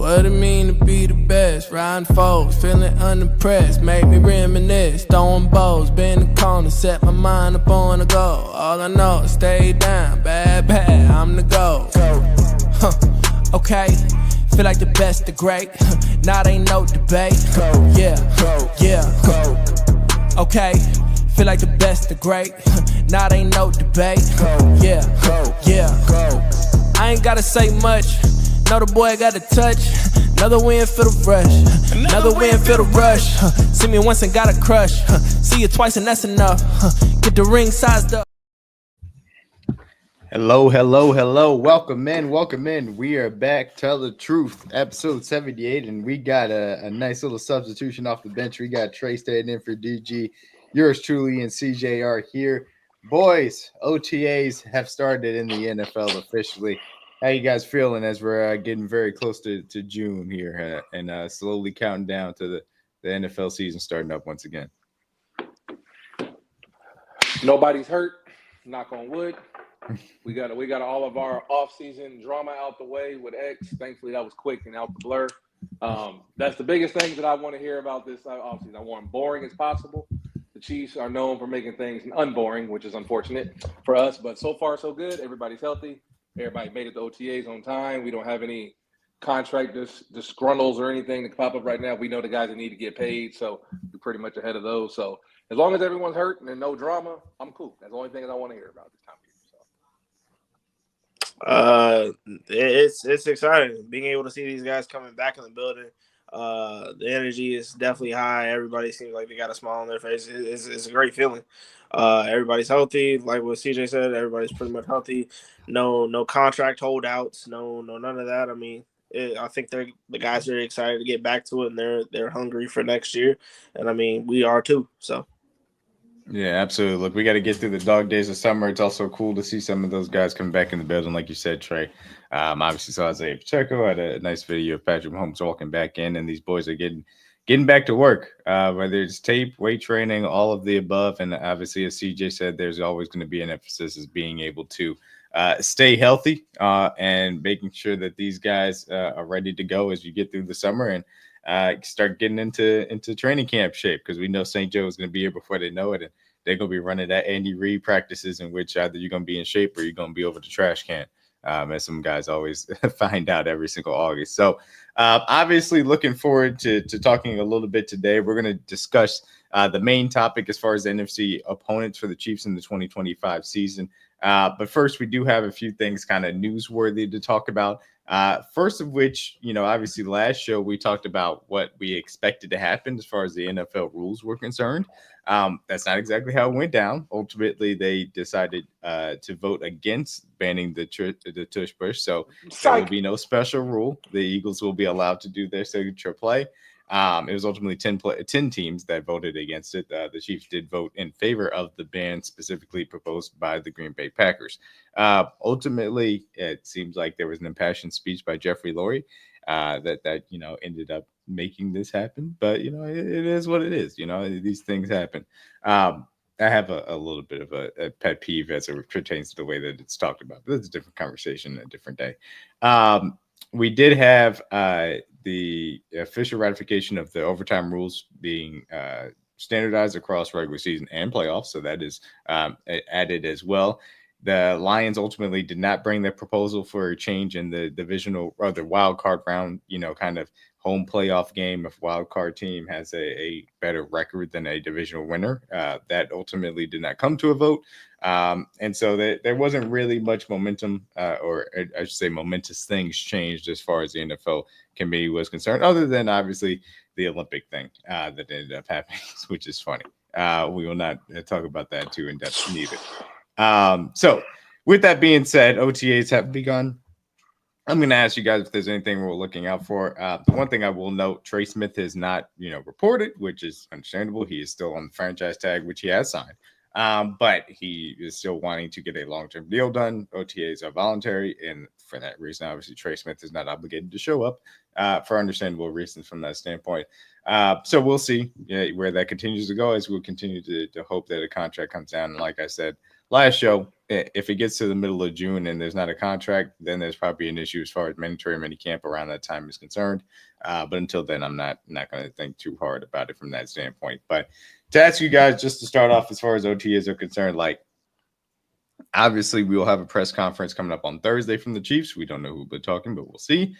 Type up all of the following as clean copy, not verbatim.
What it mean to be the best? Riding foes, feeling unimpressed. Make me reminisce, throwing balls, bend the corner, set my mind up on a goal. All I know is stay down, bad, I'm the goal. Okay, feel like the best, the great. Now there ain't no debate. Yeah. Okay, feel like the best, the great. Now there ain't no debate. Yeah. I ain't gotta say much. Know the boy got a touch. Another win for the rush. Another win for the rush. See me once and got a crush. See you twice and that's enough. Get the ring sized up. Hello. Welcome in. We are back. Tell the truth, episode 78, and we got a nice little substitution off the bench. We got Trey staying in for DG. Yours truly and CJ are here. Boys, OTAs have started in the NFL officially. How you guys feeling as we're getting very close to June here and slowly counting down to the NFL season starting up once again? Nobody's hurt. Knock on wood. We got all of our off-season drama out the way with X. Thankfully, that was quick and out the blur. That's the biggest thing that I want to hear about this offseason. I want them boring as possible. The Chiefs are known for making things unboring, which is unfortunate for us. But so far, so good. Everybody's healthy. Everybody made it to OTAs on time. We don't have any contract disgruntles or anything that pop up right now. We know the guys that need to get paid, so we're pretty much ahead of those. So as long as everyone's hurt and there's no drama, I'm cool. That's the only thing that I want to hear about this time of year. So. It's exciting being able to see these guys coming back in the building. The energy is definitely high. Everybody seems like they got a smile on their face. It's a great feeling. Everybody's healthy, like what CJ said. Everybody's pretty much healthy. No contract holdouts. No none of that. I mean, I think the guys are excited to get back to it, and they're hungry for next year. And I mean, we are too. So. Yeah, absolutely. Look, we got to get through the dog days of summer. It's also cool to see some of those guys come back in the building, like you said, Trey. Obviously saw Isaiah Pacheco had a nice video of Patrick Mahomes walking back in, and these boys are getting back to work, whether it's tape, weight training, all of the above. And obviously, as CJ said, there's always going to be an emphasis as being able to stay healthy and making sure that these guys are ready to go as you get through the summer and start getting into training camp shape, because we know St. Joe is going to be here before they know it, and they're going to be running that Andy Reid practices in which either you're going to be in shape or you're going to be over the trash can, as some guys always find out every single August. So obviously looking forward to talking a little bit today. We're going to discuss the main topic as far as the NFC opponents for the Chiefs in the 2025 season. But first, we do have a few things kind of newsworthy to talk about. First of which, obviously last show we talked about what we expected to happen as far as the NFL rules were concerned. That's not exactly how it went down. Ultimately, they decided to vote against banning the tush push. So there will be no special rule. The Eagles will be allowed to do their signature play. It was ultimately 10 teams that voted against it. The Chiefs did vote in favor of the ban specifically proposed by the Green Bay Packers. Ultimately, it seems like there was an impassioned speech by Jeffrey Lurie that ended up making this happen. But, it is what it is. These things happen. I have a little bit of a pet peeve as it pertains to the way that it's talked about. But that's a different conversation, a different day. We did have the official ratification of the overtime rules being standardized across regular season and playoffs. So that is added as well. The Lions ultimately did not bring their proposal for a change in the divisional or the wild card round, kind of home playoff game. If wild card team has a better record than a divisional winner, that ultimately did not come to a vote. And so there wasn't really much momentum or I should say momentous things changed as far as the NFL committee was concerned, other than obviously the Olympic thing that ended up happening, which is funny. We will not talk about that too in depth neither. So with that being said, OTAs have begun. I'm going to ask you guys if there's anything we're looking out for. The one thing I will note, Trey Smith is not, reported, which is understandable. He is still on the franchise tag, which he has signed. But he is still wanting to get a long-term deal done. OTAs are voluntary, and for that reason, obviously, Trey Smith is not obligated to show up for understandable reasons from that standpoint. So we'll see where that continues to go, as we'll continue to hope that a contract comes down. And like I said last show, if it gets to the middle of June and there's not a contract, then there's probably an issue as far as mandatory minicamp around that time is concerned. But until then, I'm not going to think too hard about it from that standpoint. But to ask you guys, just to start off, as far as OTAs are concerned, like, obviously we will have a press conference coming up on Thursday from the Chiefs. We don't know who will be talking, but we'll see.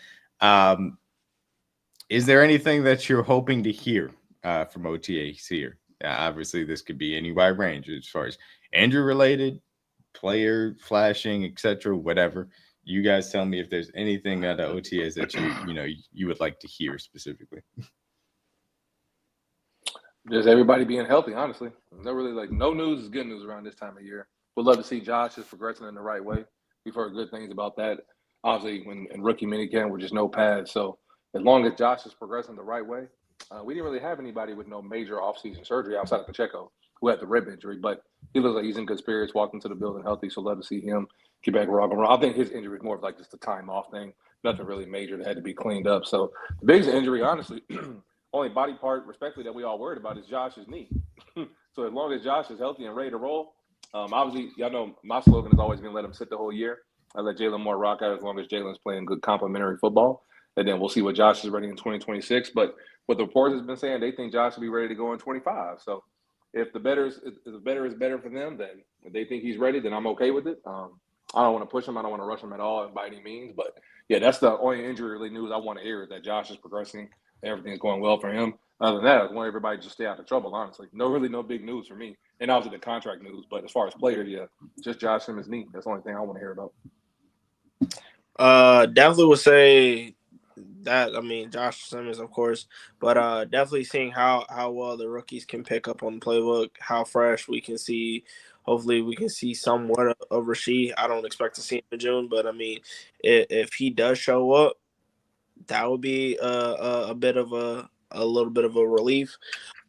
Is there anything that you're hoping to hear from OTAs here? Obviously, this could be any wide range as far as injury related, player flashing, etc., whatever. You guys tell me if there's anything out of OTAs that you would like to hear specifically. Just everybody being healthy, honestly. No news is good news around this time of year. We'd love to see Josh is progressing in the right way. We've heard good things about that. Obviously, when in rookie minicamp, we're just no pads. So as long as Josh is progressing the right way, we didn't really have anybody with no major offseason surgery outside of Pacheco, who had the rib injury. But he looks like he's in good spirits, walking to the building healthy. So love to see him get back rocking around. I think his injury is more of like just a time off thing. Nothing really major that had to be cleaned up. So the biggest injury, honestly, only body part, respectfully, that we all worried about is Josh's knee. So as long as Josh is healthy and ready to roll, obviously, y'all know my slogan has always been let him sit the whole year. I let Jaylen Moore rock out as long as Jaylen's playing good complementary football. And then we'll see what Josh is ready in 2026. But what the reports has been saying, they think Josh will be ready to go in 25. So if the better is better for them, then if they think he's ready, then I'm okay with it. I don't want to push him. I don't want to rush him at all by any means. But, yeah, that's the only injury-related news I want to hear, is that Josh is progressing. Everything's going well for him. Other than that, I want everybody to just stay out of trouble, honestly. No big news for me. And obviously the contract news. But as far as players, yeah, just Josh Simmons' knee. That's the only thing I want to hear about. Definitely would say that. I mean, Josh Simmons, of course, but definitely seeing how well the rookies can pick up on the playbook, how fresh we can see. Hopefully, we can see somewhat of Rasheed. I don't expect to see him in June, but I mean, if he does show up, that would be a little bit of a relief.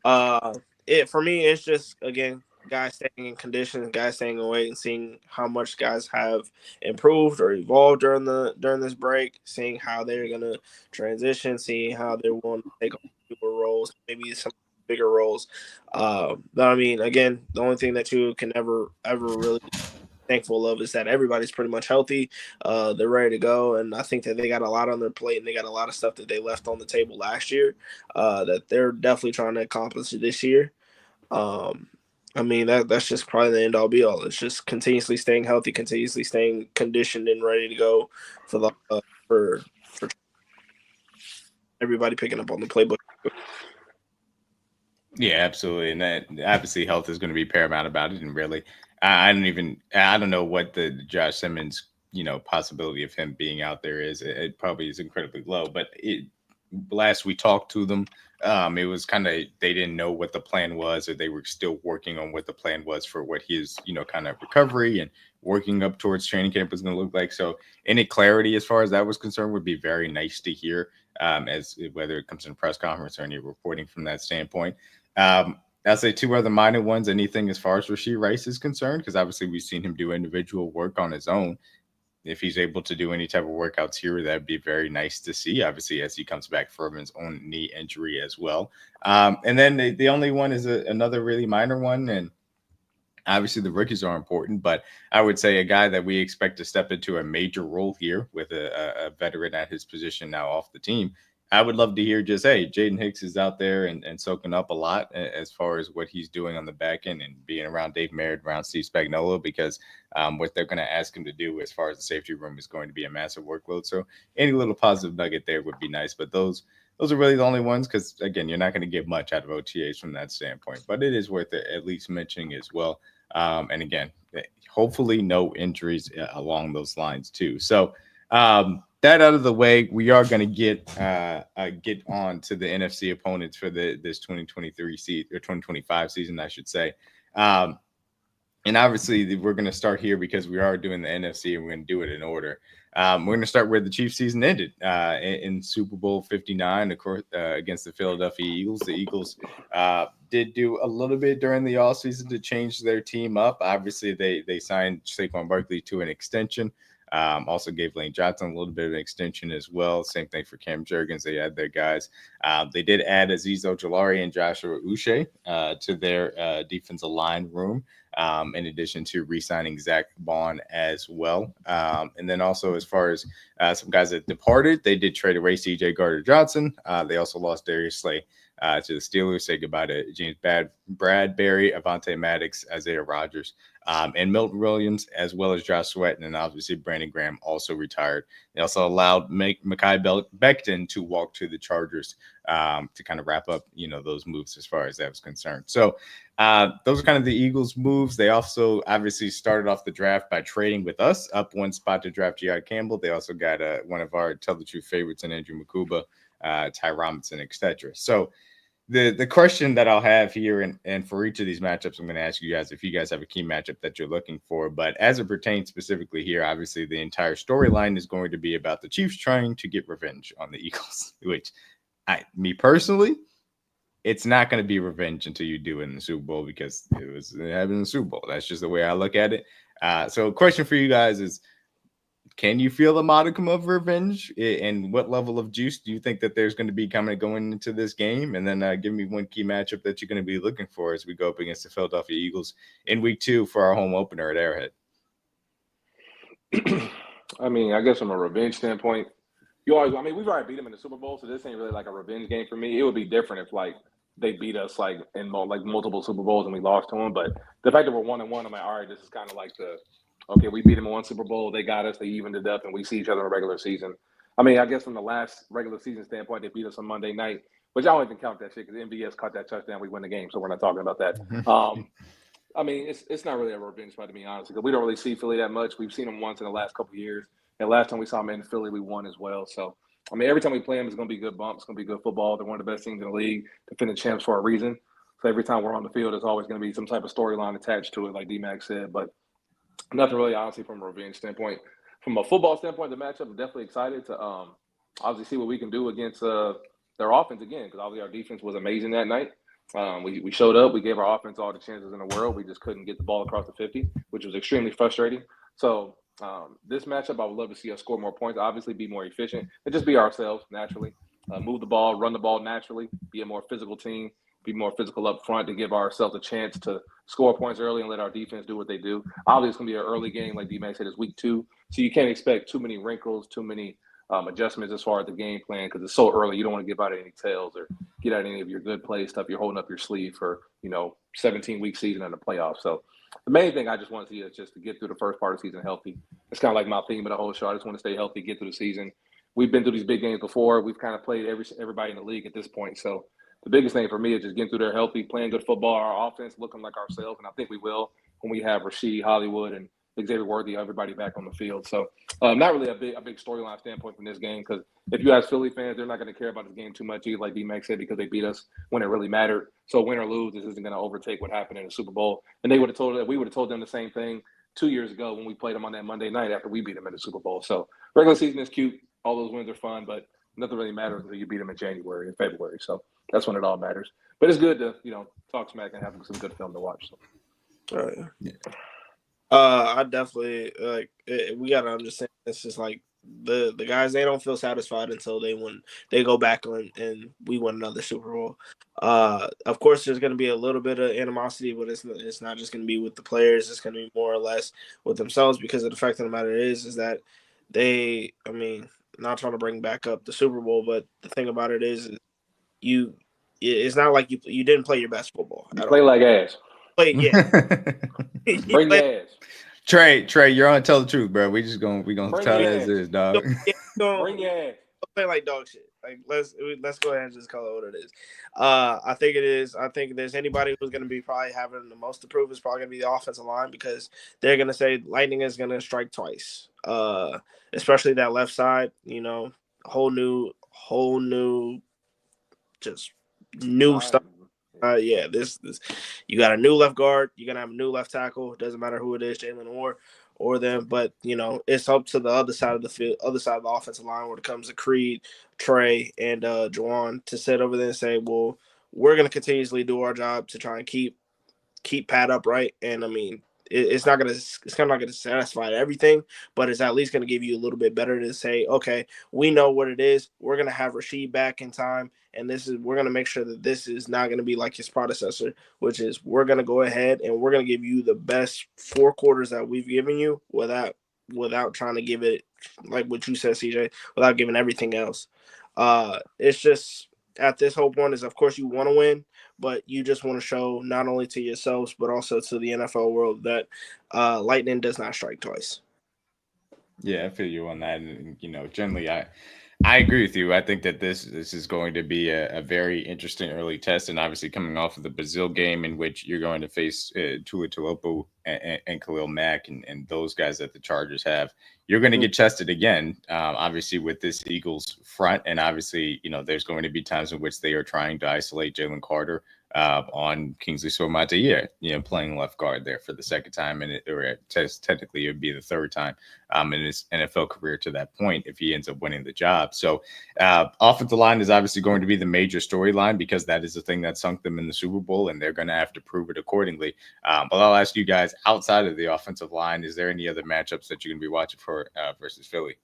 For me, it's just, again, guys staying in condition, guys staying in weight, and seeing how much guys have improved or evolved during this break, seeing how they're gonna transition, seeing how they're willing to take on newer roles, maybe some bigger roles. But I mean, again, the only thing that you can ever really thankful of is that everybody's pretty much healthy. They're ready to go, and I think that they got a lot on their plate, and they got a lot of stuff that they left on the table last year that they're definitely trying to accomplish this year. I mean, that's just probably the end all be all. It's just continuously staying healthy, continuously staying conditioned and ready to go for everybody picking up on the playbook. Yeah, absolutely. And that obviously health is going to be paramount about it. And really, I don't know what the Josh Simmons, possibility of him being out there is. It probably is incredibly low, but last we talked to them, it was kind of, they didn't know what the plan was, or they were still working on what the plan was for what his, kind of recovery and working up towards training camp was going to look like. So any clarity as far as that was concerned would be very nice to hear, as whether it comes in a press conference or any reporting from that standpoint. I'll say two other minor ones. Anything as far as Rashee Rice is concerned, because obviously we've seen him do individual work on his own. If he's able to do any type of workouts here, that'd be very nice to see, obviously, as he comes back from his own knee injury as well. And then the only one is another really minor one. And obviously the rookies are important, but I would say a guy that we expect to step into a major role here with a veteran at his position now off the team. I would love to hear just, hey, Jayden Hicks is out there and soaking up a lot as far as what he's doing on the back end and being around Dave Merritt, around Steve Spagnuolo, because what they're going to ask him to do as far as the safety room is going to be a massive workload. So any little positive nugget there would be nice. But those are really the only ones, because, again, you're not going to get much out of OTAs from that standpoint. But it is worth it at least mentioning as well. And, again, hopefully no injuries along those lines too. So, that out of the way, we are going to get on to the NFC opponents for this 2023 season, or 2025 season, I should say. And obviously, we're going to start here because we are doing the NFC, and we're going to do it in order. We're going to start where the Chiefs season ended in Super Bowl 59, of course, against the Philadelphia Eagles. The Eagles did do a little bit during the offseason to change their team up. Obviously, they signed Saquon Barkley to an extension. Also gave Lane Johnson a little bit of an extension as well. Same thing for Cam Jurgens. They had their guys. They did add Azeez Ojulari and Joshua Uche to their defensive line room, in addition to re-signing Zach Bond as well. And then also as far as some guys that departed, they did trade away C.J. Gardner-Johnson. They also lost Darius Slay to the Steelers. Say goodbye to James Bradbury, Avonte Maddox, Isaiah Rodgers, and Milton Williams, as well as Josh Sweat. And obviously Brandon Graham also retired. They also allowed Mekhi Becton to walk to the Chargers to kind of wrap up, those moves as far as that was concerned. So those are kind of the Eagles' moves. They also obviously started off the draft by trading with us, up one spot to draft G.I. Campbell. They also got one of our Tell the Truth favorites in Andrew Makuba, Ty Robinson, etc. So the question that I'll have here, and for each of these matchups, I'm going to ask you guys if you guys have a key matchup that you're looking for. But as it pertains specifically here, obviously the entire storyline is going to be about the Chiefs trying to get revenge on the Eagles, which me personally, it's not going to be revenge until you do it in the Super Bowl, because it happened in the Super Bowl. That's just the way I look at it. So question for you guys is, can you feel a modicum of revenge? And what level of juice do you think that there's going to be going into this game? And then give me one key matchup that you're going to be looking for as we go up against the Philadelphia Eagles in week 2 for our home opener at Arrowhead. I mean, I guess from a revenge standpoint, we've already beat them in the Super Bowl, so this ain't really like a revenge game for me. It would be different if they beat us in multiple Super Bowls and we lost to them. But the fact that we're 1-1, I'm like, all right, this is kind of like okay, we beat them in one Super Bowl, they got us, they evened it up, and we see each other in the regular season. I mean, I guess from the last regular season standpoint, they beat us on Monday night, which I don't even count that shit because MVS caught that touchdown, we win the game, so we're not talking about that. I mean, it's not really a revenge fight, to be honest, because we don't really see Philly that much. We've seen them once in the last couple of years, and last time we saw them in Philly, we won as well. So, I mean, every time we play them, it's going to be good bumps, it's going to be good football. They're one of the best teams in the league, defending champs for a reason. So every time we're on the field, there's always going to be some type of storyline attached to it, like DMac said. But nothing really, honestly, from a revenge standpoint. From a football standpoint, the matchup, I'm definitely excited to obviously see what we can do against their offense again, because obviously our defense was amazing that night. We showed up. We gave our offense all the chances in the world. We just couldn't get the ball across the 50, which was extremely frustrating. So this matchup, I would love to see us score more points, obviously be more efficient, and just be ourselves naturally. Move the ball, run the ball naturally, be a more physical team, be more physical up front to give ourselves a chance to score points early and let our defense do what they do. Obviously, it's going to be an early game, like D-Mac said, it's week 2. So you can't expect too many wrinkles, too many adjustments as far as the game plan, because it's so early. You don't want to give out any tails or get out any of your good play stuff you're holding up your sleeve for, 17-week season and the playoffs. So the main thing I just want to see is just to get through the first part of the season healthy. It's kind of like my theme of the whole show. I just want to stay healthy, get through the season. We've been through these big games before. We've kind of played everybody in the league at this point. So the biggest thing for me is just getting through there healthy, playing good football, our offense looking like ourselves, and I think we will when we have Rasheed, Hollywood, and Xavier Worthy, everybody back on the field. So not really a big storyline standpoint from this game, because if you ask Philly fans, they're not going to care about this game too much either, like D-Mac said, because they beat us when it really mattered. So win or lose, this isn't going to overtake what happened in the Super Bowl. And we would have told them the same thing 2 years ago when we played them on that Monday night after we beat them in the Super Bowl. So regular season is cute. All those wins are fun, but nothing really matters until you beat them in January and February. So that's when it all matters. But it's good to, talk smack and have some good film to watch. So. Yeah. I definitely we gotta understand this is like the guys, they don't feel satisfied until they go back and we win another Super Bowl. Of course there's gonna be a little bit of animosity, but it's not just gonna be with the players, it's gonna be more or less with themselves, because the fact of the matter is that not trying to bring back up the Super Bowl, but the thing about it is it's not like you didn't play your best football. You play like ass. Bring your ass. Trey, you're on Tell the Truth, bro. We gonna tell it as is, dog. Bring your ass. Play like dog shit. Like let's go ahead and just call it what it is. I think it is. I think if there's anybody who's gonna be probably having the most to prove, is probably gonna be the offensive line, because they're gonna say lightning is gonna strike twice. Especially that left side. Whole new, just new stuff. This you got a new left guard. You're gonna have a new left tackle. It doesn't matter who it is, Jaylen or them. But it's up to the other side of the field, other side of the offensive line, when it comes to Creed, Trey, and Juwan, to sit over there and say, well, we're gonna continuously do our job to try and keep Pat upright. And it's not gonna satisfy everything, but it's at least gonna give you a little bit better to say, okay, we know what it is. We're gonna have Rashid back in time, and we're gonna make sure that this is not gonna be like his predecessor, which is we're gonna go ahead and we're gonna give you the best 4 quarters that we've given you without trying to give it like what you said, CJ, without giving everything else. It's just at this whole point is, of course, you want to win, but you just want to show not only to yourselves but also to the NFL world that lightning does not strike twice. Yeah, I feel you on that. And generally, I agree with you. I think that this is going to be a very interesting early test, and obviously coming off of the Brazil game in which you're going to face Tua Tagovailoa and Khalil Mack and those guys that the Chargers have, you're going to get tested again. Obviously with this Eagles front, and obviously there's going to be times in which they are trying to isolate Jalen Carter on Kingsley Suamataia, playing left guard there for the second time, and technically it would be the third time in his NFL career to that point if he ends up winning the job. So offensive line is obviously going to be the major storyline because that is the thing that sunk them in the Super Bowl, and they're going to have to prove it accordingly. But I'll ask you guys, outside of the offensive line, is there any other matchups that you're going to be watching for versus Philly?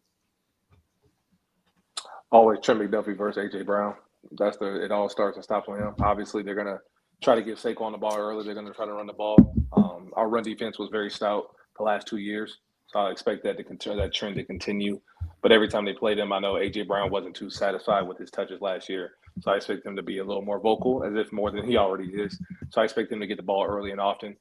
Always Trent McDuffie versus AJ Brown. It all starts and stops with him. Obviously, they're gonna try to give Saquon the ball early. They're gonna try to run the ball. Our run defense was very stout the last 2 years, so I expect that trend to continue. But every time they played him, I know AJ Brown wasn't too satisfied with his touches last year, so I expect him to be a little more vocal, as if more than he already is. So I expect him to get the ball early and often.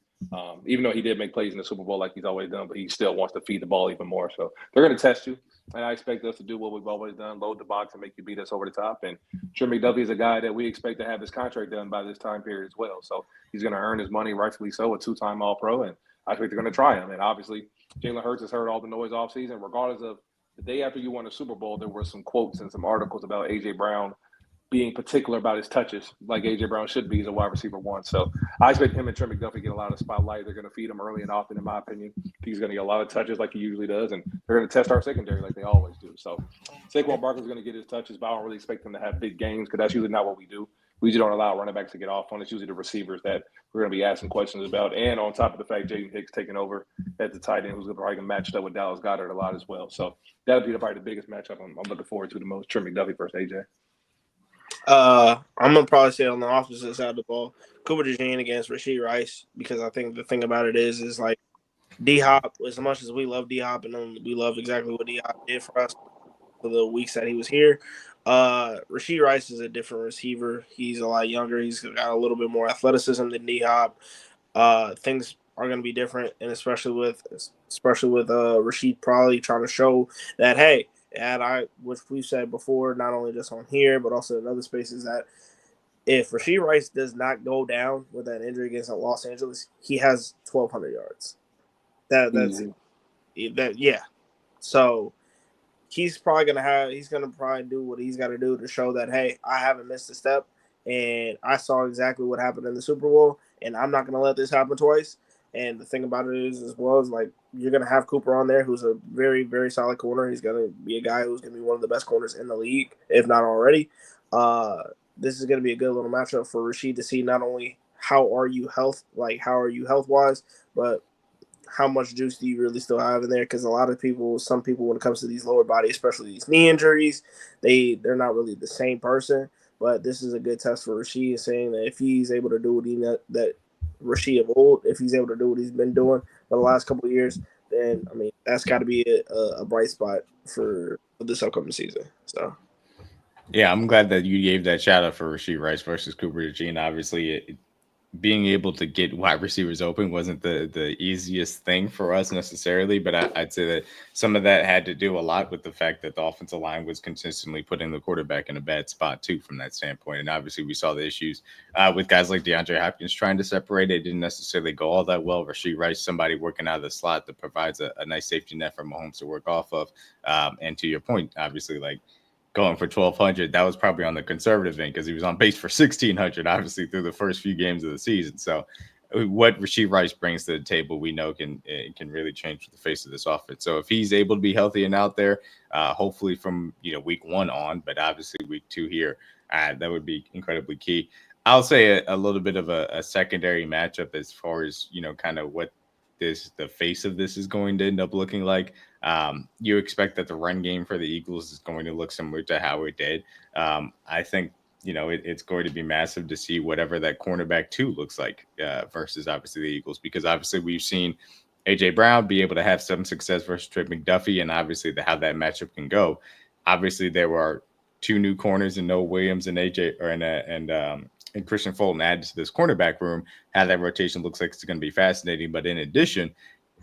Even though he did make plays in the Super Bowl like he's always done, but he still wants to feed the ball even more. So they're going to test you, and I expect us to do what we've always done, load the box and make you beat us over the top. And Trent McDuffie is a guy that we expect to have his contract done by this time period as well. So he's going to earn his money, rightfully so, a 2-time All-Pro, and I think they're going to try him. And obviously, Jalen Hurts has heard all the noise off season. Regardless of the day after you won the Super Bowl, there were some quotes and some articles about A.J. Brown being particular about his touches, like A.J. Brown should be as a wide receiver one. So I expect him and Trent McDuffie get a lot of spotlight. They're going to feed him early and often, in my opinion. He's going to get a lot of touches like he usually does, and they're going to test our secondary like they always do. So Saquon Barkley's going to get his touches, but I don't really expect him to have big games because that's usually not what we do. We usually don't allow running backs to get off on. It's usually the receivers that we're going to be asking questions about. And on top of the fact Jayden Hicks taking over at the tight end, who's probably going to match up with Dallas Goedert a lot as well. So that'll be probably the biggest matchup I'm looking forward to the most, Trent McDuffie versus AJ. I'm gonna probably say on the opposite side of the ball, Cooper DeJean against Rashee Rice, because I think the thing about it is like D-Hop, as much as we love D-Hop and we love exactly what D-Hop did for us for the weeks that he was here, Rashee Rice is a different receiver. He's a lot younger. He's got a little bit more athleticism than D-Hop. Things are going to be different, and especially with Rashid probably trying to show that, hey, which we've said before, not only just on here but also in other spaces, that if Rashee Rice does not go down with that injury against Los Angeles, he has 1,200 yards. Yeah. So he's gonna probably do what he's got to do to show that, hey, I haven't missed a step, and I saw exactly what happened in the Super Bowl, and I'm not gonna let this happen twice. And the thing about it is, as well, is like you're gonna have Cooper on there, who's a very, very solid corner. He's gonna be a guy who's gonna be one of the best corners in the league, if not already. This is gonna be a good little matchup for Rashid to see not only how are you health wise, but how much juice do you really still have in there? Because some people, when it comes to these lower body, especially these knee injuries, they're not really the same person. But this is a good test for Rashid, saying that if he's able to do that Rashid of old, if he's able to do what he's been doing for the last couple of years, then I mean that's got to be a bright spot for this upcoming season. So. Yeah, I'm glad that you gave that shout out for Rashee Rice versus Cooper DeJean. Obviously, being able to get wide receivers open wasn't the easiest thing for us necessarily, but I'd say that some of that had to do a lot with the fact that the offensive line was consistently putting the quarterback in a bad spot too from that standpoint. And obviously we saw the issues with guys like DeAndre Hopkins trying to separate. It didn't necessarily go all that well. Rashee Rice, somebody working out of the slot that provides a nice safety net for Mahomes to work off of. And to your point, obviously, like, going for 1,200, that was probably on the conservative end because he was on pace for 1,600, obviously, through the first few games of the season. So what Rashee Rice brings to the table, we know can really change the face of this offense. So if he's able to be healthy and out there, hopefully from week 1 on, but obviously week 2 here, that would be incredibly key. I'll say a little bit of a secondary matchup as far as kind of what the face of this is going to end up looking like. You expect that the run game for the Eagles is going to look similar to how it did. I think, it's going to be massive to see whatever that cornerback 2 looks like versus obviously the Eagles, because obviously we've seen A.J. Brown be able to have some success versus Trey McDuffie, and obviously how that matchup can go. Obviously, there were 2 new corners in Noah Williams and and Christian Fulton added to this cornerback room. How that rotation looks like it's going to be fascinating. But in addition,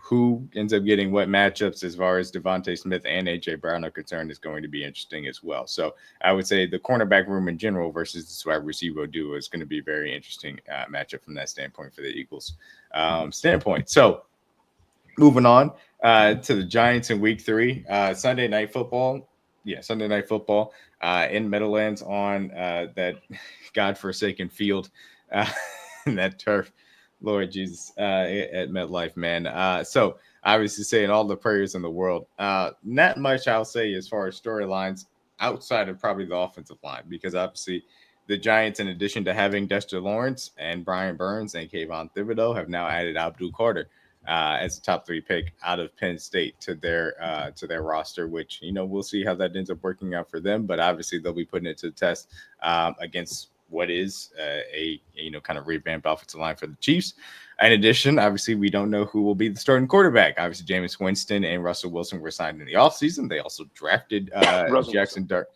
who ends up getting what matchups as far as Devontae Smith and A.J. Brown are concerned is going to be interesting as well. So I would say the cornerback room in general versus this wide receiver duo is going to be a very interesting matchup from that standpoint for the Eagles standpoint. So moving on to the Giants in week 3, Sunday Night Football. Yeah, Sunday Night Football in Meadowlands on that godforsaken field and that turf. Lord Jesus, at MetLife, man. So obviously saying all the prayers in the world. Not much I'll say as far as storylines outside of probably the offensive line, because obviously the Giants, in addition to having Dexter Lawrence and Brian Burns and Kayvon Thibodeau, have now added Abdul Carter as a top 3 pick out of Penn State to their roster, which, we'll see how that ends up working out for them. But obviously they'll be putting it to the test against what is a kind of revamped offensive line for the Chiefs. In addition, obviously, we don't know who will be the starting quarterback. Obviously, Jameis Winston and Russell Wilson were signed in the offseason. They also drafted Jackson Dart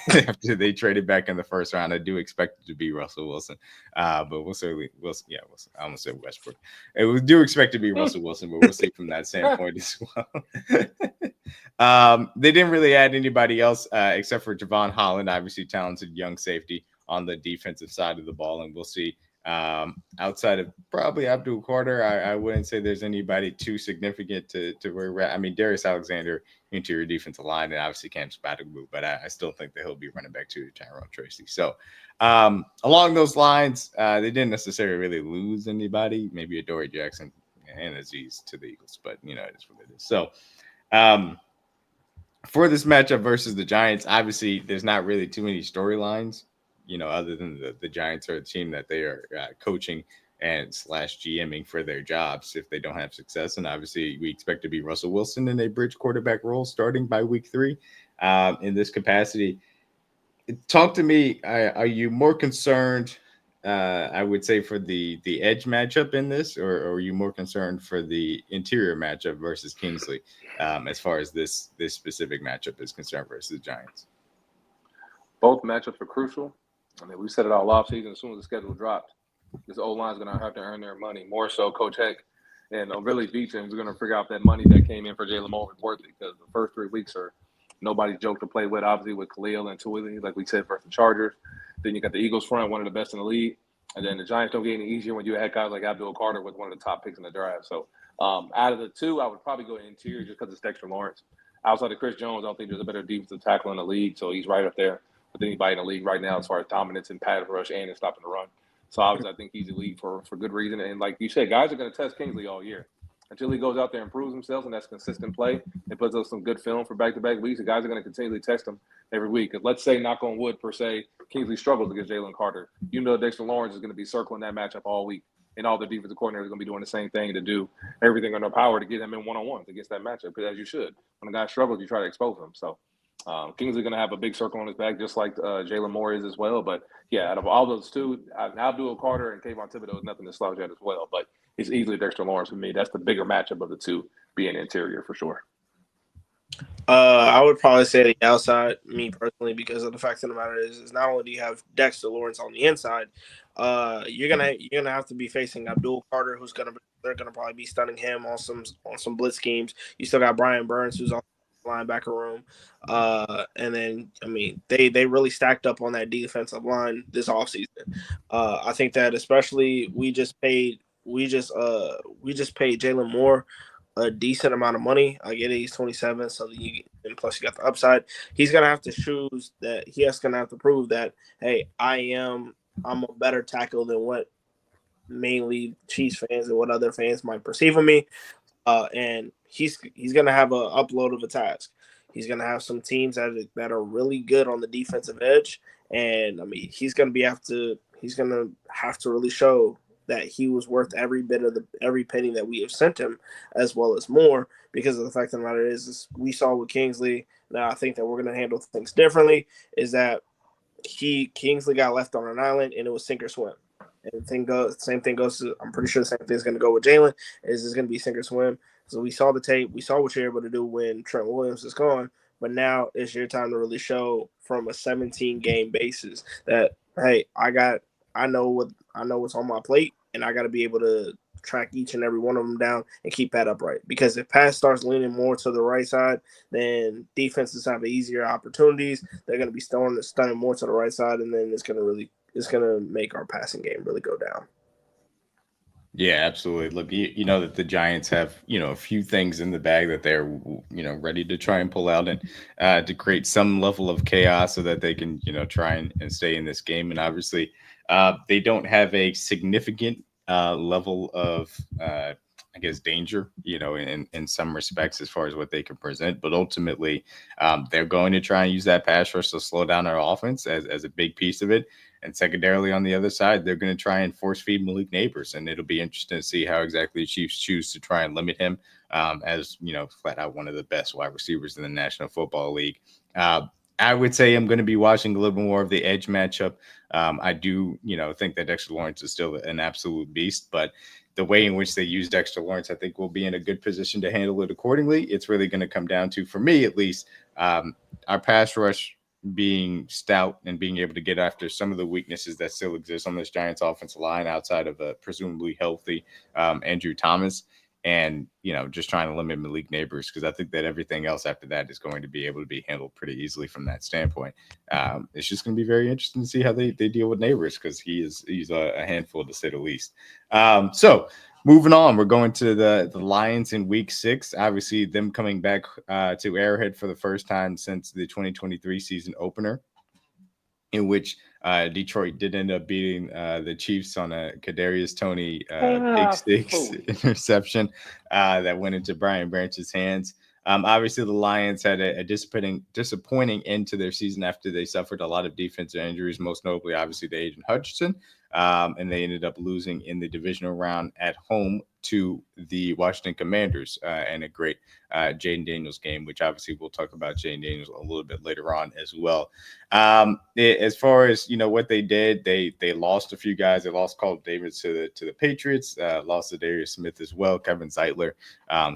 after they traded back in the first round. I do expect it to be Russell Wilson, but I almost said Westbrook. We do expect it to be Russell Wilson, but we'll see from that standpoint as well. They didn't really add anybody else except for Javon Holland, obviously talented young safety on the defensive side of the ball, and we'll see. Outside of probably Abdul Carter, I wouldn't say there's anybody too significant to where we're at. I mean, Darius Alexander, interior defensive line, and obviously Cam Spadagu, but I still think that he'll be running back to Tyrone Tracy. So along those lines, they didn't necessarily really lose anybody, maybe Adoree Jackson and Aziz to the Eagles, but it is what it is. So for this matchup versus the Giants, obviously there's not really too many storylines, other than the Giants are a team that they are coaching and / GMing for their jobs if they don't have success. And obviously we expect to be Russell Wilson in a bridge quarterback role starting by week 3 in this capacity. Talk to me. Are you more concerned, I would say, for the edge matchup in this, or are you more concerned for the interior matchup versus Kingsley as far as this specific matchup is concerned versus the Giants? Both matchups are crucial. I mean, we said it all offseason. As soon as the schedule dropped, this O-line is going to have to earn their money. More so, Coach Heck and Billy Beacham is going to figure out that money that came in for Jalen Moore is worth it, because the first 3 weeks are nobody's joke to play with, obviously, with Khalil and Tuili, like we said, versus the Chargers. Then you got the Eagles front, one of the best in the league. And then the Giants don't get any easier when you had guys like Abdul Carter with one of the top picks in the draft. So out of the 2, I would probably go interior just because it's Dexter Lawrence. Outside of Chris Jones, I don't think there's a better defensive tackle in the league, so he's right up there with anybody in the league right now as far as dominance in pass rush and in stopping the run. So obviously I think he's elite for good reason. And like you said, guys are going to test Kingsley all year until he goes out there and proves himself, and that's consistent play and puts up some good film for back-to-back weeks. The guys are going to continually test him every week. Because let's say, knock on wood per se, Kingsley struggles against Jalen Carter. Dexter Lawrence is going to be circling that matchup all week, and all the defensive coordinators are going to be doing the same thing to do everything on their power to get him in one-on-ones against that matchup, because as you should. When a guy struggles, you try to expose him. So Kingsley's going to have a big circle on his back, just like Jalen Moore is as well. But, yeah, out of all those 2, Abdul Carter and Kayvon Thibodeau is nothing to slouch at as well. But it's easily Dexter Lawrence for me. That's the bigger matchup of the 2, being interior for sure. I would probably say the outside, me personally, because of the fact of the matter is not only do you have Dexter Lawrence on the inside, you're gonna have to be facing Abdul Carter, they're gonna probably be stunning him on some blitz schemes. You still got Brian Burns, who's on the linebacker room, and then they really stacked up on that defensive line this offseason. I think that especially we just paid Jalen Moore a decent amount of money. I get it, he's 27, so and plus you got the upside. He's gonna have to choose that. He's gonna have to prove that, hey, I'm a better tackle than what mainly Chiefs fans and what other fans might perceive of me. And he's gonna have an upload of a task. He's gonna have some teams that are really good on the defensive edge, and he's gonna have to really show that he was worth every penny that we have sent him, as well as more, because of the fact of the matter is we saw with Kingsley. Now I think that we're going to handle things differently. Is that Kingsley got left on an island and it was sink or swim. And same thing goes to, I'm pretty sure the same thing is going to go with Jaylen. Is it's going to be sink or swim. So we saw the tape. We saw what you're able to do when Trent Williams is gone. But now it's your time to really show from a 17 game basis that, hey, I know what's on my plate, and I got to be able to track each and every one of them down and keep that upright. Because if pass starts leaning more to the right side, then defenses have easier opportunities. They're going to be stunning more to the right side, and then it's going to make our passing game really go down. Yeah, absolutely. Look, you know that the Giants have, a few things in the bag that they're, ready to try and pull out and to create some level of chaos so that they can, try and stay in this game. And obviously, they don't have a significant level of, I guess, danger, in some respects as far as what they can present. But ultimately, they're going to try and use that pass rush to slow down our offense as a big piece of it. And secondarily, on the other side, they're going to try and force feed Malik Neighbors. And it'll be interesting to see how exactly the Chiefs choose to try and limit him as, flat out one of the best wide receivers in the National Football League. I would say I'm going to be watching a little bit more of the edge matchup. I do, think that Dexter Lawrence is still an absolute beast, but the way in which they use Dexter Lawrence, I think we'll be in a good position to handle it accordingly. It's really going to come down to, for me at least, our pass rush being stout and being able to get after some of the weaknesses that still exist on this Giants offensive line outside of a presumably healthy Andrew Thomas. And, just trying to limit Malik Neighbors, because I think that everything else after that is going to be able to be handled pretty easily from that standpoint. It's just going to be very interesting to see how they deal with Neighbors, because he's a handful to say the least. So moving on, we're going to the Lions in week 6. Obviously, them coming back to Arrowhead for the first time since the 2023 season opener, in which Detroit did end up beating the Chiefs on a Kadarius Toney pick six interception that went into Brian Branch's hands. Obviously, the Lions had a disappointing end to their season after they suffered a lot of defensive injuries, most notably, obviously, to Aiden Hutchinson. And they ended up losing in the divisional round at home to the Washington Commanders in a great Jayden Daniels game, which obviously we'll talk about Jayden Daniels a little bit later on as well. As far as, what they did, they lost a few guys. They lost Carl Davis to the Patriots, lost to Darius Smith as well, Kevin Zeitler.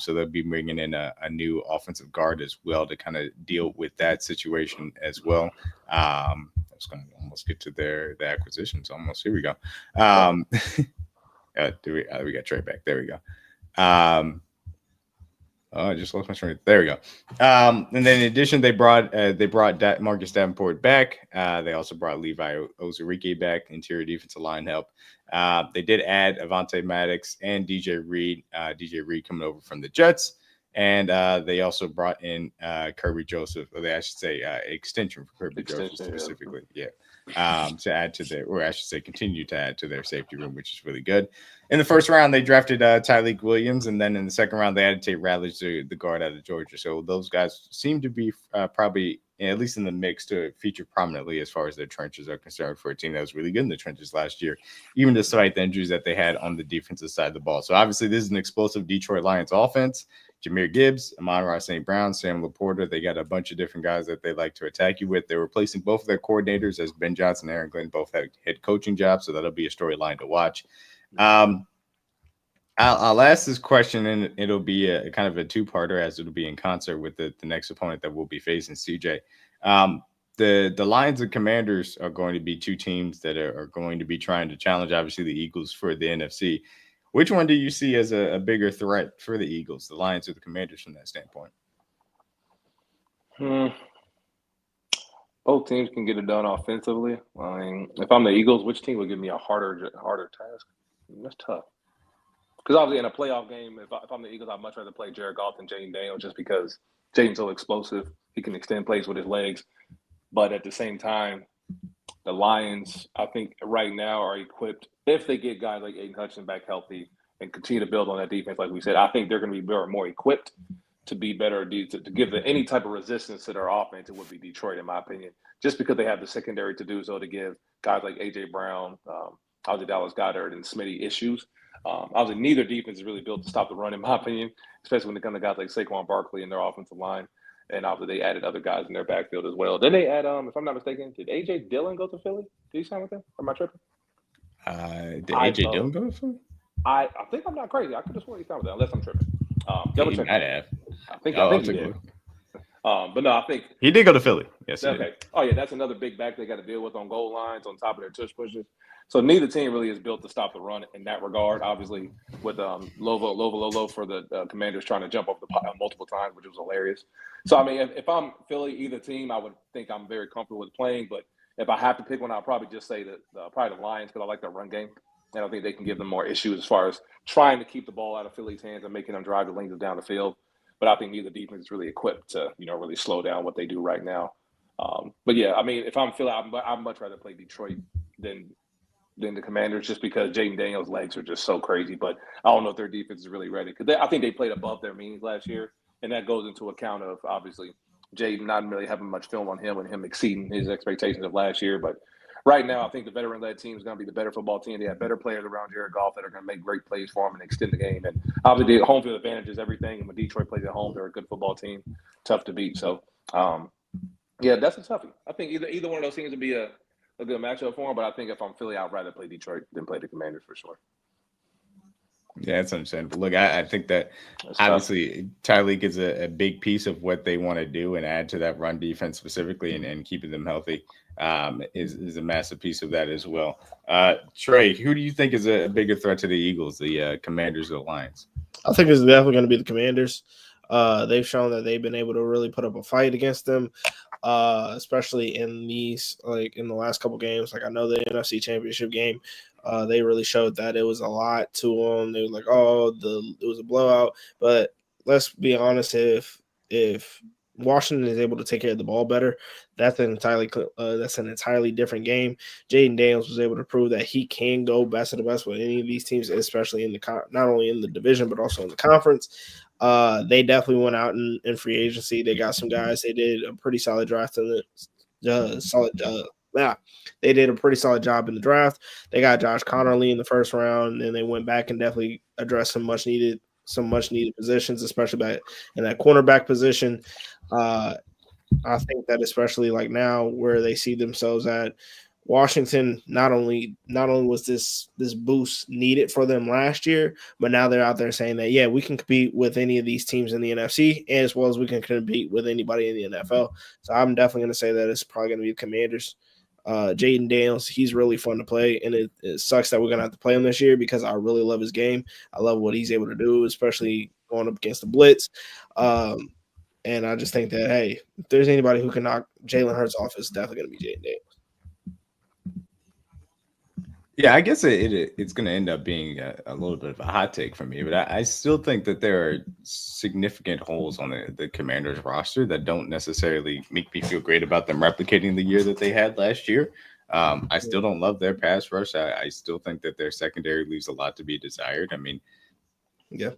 So they'll be bringing in a new offensive guard as well to kind of deal with that situation as well. I was going to almost get to the acquisitions. Almost. Here we go. We got Trey back. There we go. I just lost my train. There we go. And then in addition, they brought Marcus Davenport back. They also brought Levi Ozarike back, interior defensive line help. They did add Avonte Maddox and DJ Reed. DJ Reed coming over from the Jets. And they also brought in Kirby Joseph, or I should say extension for Kirby Joseph specifically. Yeah. To add to their, or I should say continue to add to their safety room, which is really good. In the first round, they drafted Tyleik Williams, and then in the second round, they added Tate Ratledge, the guard out of Georgia. So those guys seem to be probably, at least in the mix, to feature prominently as far as their trenches are concerned for a team that was really good in the trenches last year, even despite the injuries that they had on the defensive side of the ball. So obviously, this is an explosive Detroit Lions offense. Jahmyr Gibbs, Amon-Ra St. Brown, Sam Laporta. They got a bunch of different guys that they like to attack you with. They're replacing both of their coordinators, as Ben Johnson and Aaron Glenn both had head coaching jobs, so that'll be a storyline to watch. I'll ask this question, and it'll be a kind of a two-parter, as it'll be in concert with the next opponent that we'll be facing, CJ. The Lions and Commanders are going to be two teams that are going to be trying to challenge, obviously, the Eagles for the NFC. Which one do you see as a bigger threat for the Eagles, the Lions or the Commanders from that standpoint? Both teams can get it done offensively. I mean, if I'm the Eagles, which team would give me a harder task? That's tough. Because obviously in a playoff game, if I'm the Eagles, I'd much rather play Jared Goff than Jayden Daniels, just because Jayden's so explosive. He can extend plays with his legs. But at the same time, the Lions, I think right now are equipped, if they get guys like Aiden Hutchinson back healthy and continue to build on that defense, like we said, I think they're going to be more equipped to be better, to give any type of resistance to their offense. It would be Detroit, in my opinion, just because they have the secondary to do so, to give guys like A.J. Brown, obviously Dallas Goedert and Smitty issues. Obviously, neither defense is really built to stop the run, in my opinion, especially when it comes to guys like Saquon Barkley and their offensive line. And obviously, they added other guys in their backfield as well. Then they add, if I'm not mistaken, did A.J. Dillon go to Philly? Did he sign with them? Or am I tripping? Did A.J. Dillon go to Philly? I think I'm not crazy. I could have sworn he signed with them, unless I'm tripping. He might have. I think he did. But no, I think he did go to Philly. Yes. Okay. Oh yeah, that's another big back they got to deal with on goal lines on top of their tush pushes. So neither team really is built to stop the run in that regard. Obviously, with Lolo for the Commanders trying to jump off the multiple times, which was hilarious. So I mean, if I'm Philly, either team, I would think I'm very comfortable with playing. But if I have to pick one, I'll probably just say probably the Lions because I like their run game. And I think they can give them more issues as far as trying to keep the ball out of Philly's hands and making them drive the lanes down the field. But I think neither defense is really equipped to, really slow down what they do right now. But yeah, I mean, if I'm Philly, I'd much rather play Detroit than the Commanders, just because Jayden Daniels' legs are just so crazy. But I don't know if their defense is really ready because I think they played above their means last year, and that goes into account of obviously Jayden not really having much film on him and him exceeding his expectations of last year. But right now, I think the veteran-led team is going to be the better football team. They have better players around Jared Goff that are going to make great plays for him and extend the game. And obviously, the home field advantage is everything. And when Detroit plays at home, they're a good football team, tough to beat. So, yeah, that's a toughie. I think either one of those teams would be a good matchup for him. But I think if I'm Philly, I'd rather play Detroit than play the Commanders for sure. Yeah, that's understandable. Look, I think that obviously Tyreek is a big piece of what they want to do and add to that run defense specifically and keeping them healthy is a massive piece of that as well. Trey, who do you think is a bigger threat to the Eagles, the Commanders or the Lions? I think it's definitely going to be the Commanders. They've shown that they've been able to really put up a fight against them, especially in these, like in the last couple games. Like I know the NFC Championship game, they really showed that it was a lot to them. They were like, it was a blowout. But let's be honest, if Washington is able to take care of the ball better, that's an entirely different game. Jayden Daniels was able to prove that he can go best of the best with any of these teams, especially in not only in the division but also in the conference. They definitely went out in free agency. They got some guys. They did a pretty solid draft in they did a pretty solid job in the draft. They got Josh Connerly in the first round, and they went back and definitely addressed some much needed positions, especially back in that cornerback position. I think that especially like now where they see themselves at, Washington not only was this boost needed for them last year, but now they're out there saying that, yeah, we can compete with any of these teams in the NFC as well as we can compete with anybody in the NFL. So I'm definitely going to say that it's probably going to be the Commanders. Jayden Daniels, he's really fun to play, and it sucks that we're going to have to play him this year because I really love his game. I love what he's able to do, especially going up against the blitz. And I just think that, hey, if there's anybody who can knock Jalen Hurts off, it's definitely going to be Jayden Daniels. Yeah, I guess it's going to end up being a little bit of a hot take for me, but I still think that there are significant holes on the Commanders roster that don't necessarily make me feel great about them replicating the year that they had last year. I still don't love their pass rush. I still think that their secondary leaves a lot to be desired. I mean, yeah.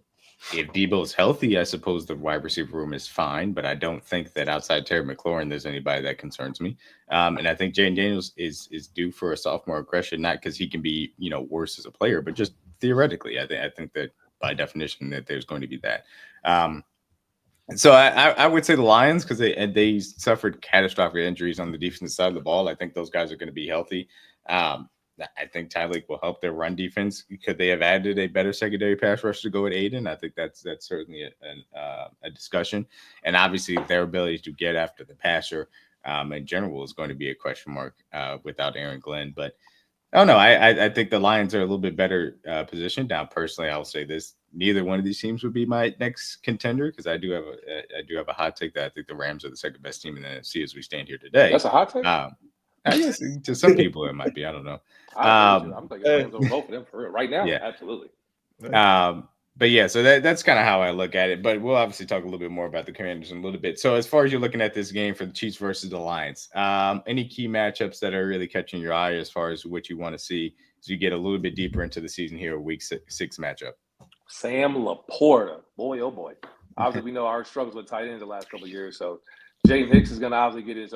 If Debo's healthy, I suppose the wide receiver room is fine, but I don't think that outside Terry McLaurin, there's anybody that concerns me. And I think Jayden Daniels is due for a sophomore aggression, not because he can be, worse as a player, but just theoretically. I think that by definition that there's going to be that. So I would say the Lions because they suffered catastrophic injuries on the defensive side of the ball. I think those guys are going to be healthy. I think Tyreek will help their run defense. Could they have added a better secondary pass rush to go with Aiden? I think that's certainly a discussion. And obviously their ability to get after the passer in general is going to be a question mark without Aaron Glenn. But I don't know. I think the Lions are a little bit better positioned. Now, personally, I'll say this: neither one of these teams would be my next contender because I do have a hot take that I think the Rams are the second best team in the NFC as we stand here today. That's a hot take. I guess to some people it might be. I don't know. I'm thinking Rams over both of them for real right now. Yeah, absolutely. But yeah, so that's kind of how I look at it. But we'll obviously talk a little bit more about the Commanders in a little bit. So as far as you're looking at this game for the Chiefs versus the Lions, any key matchups that are really catching your eye as far as what you want to see as you get a little bit deeper into the season here, week six matchup? Sam Laporta, boy, oh boy. Obviously, we know our struggles with tight ends the last couple of years. So Jaden Hicks is going to obviously get his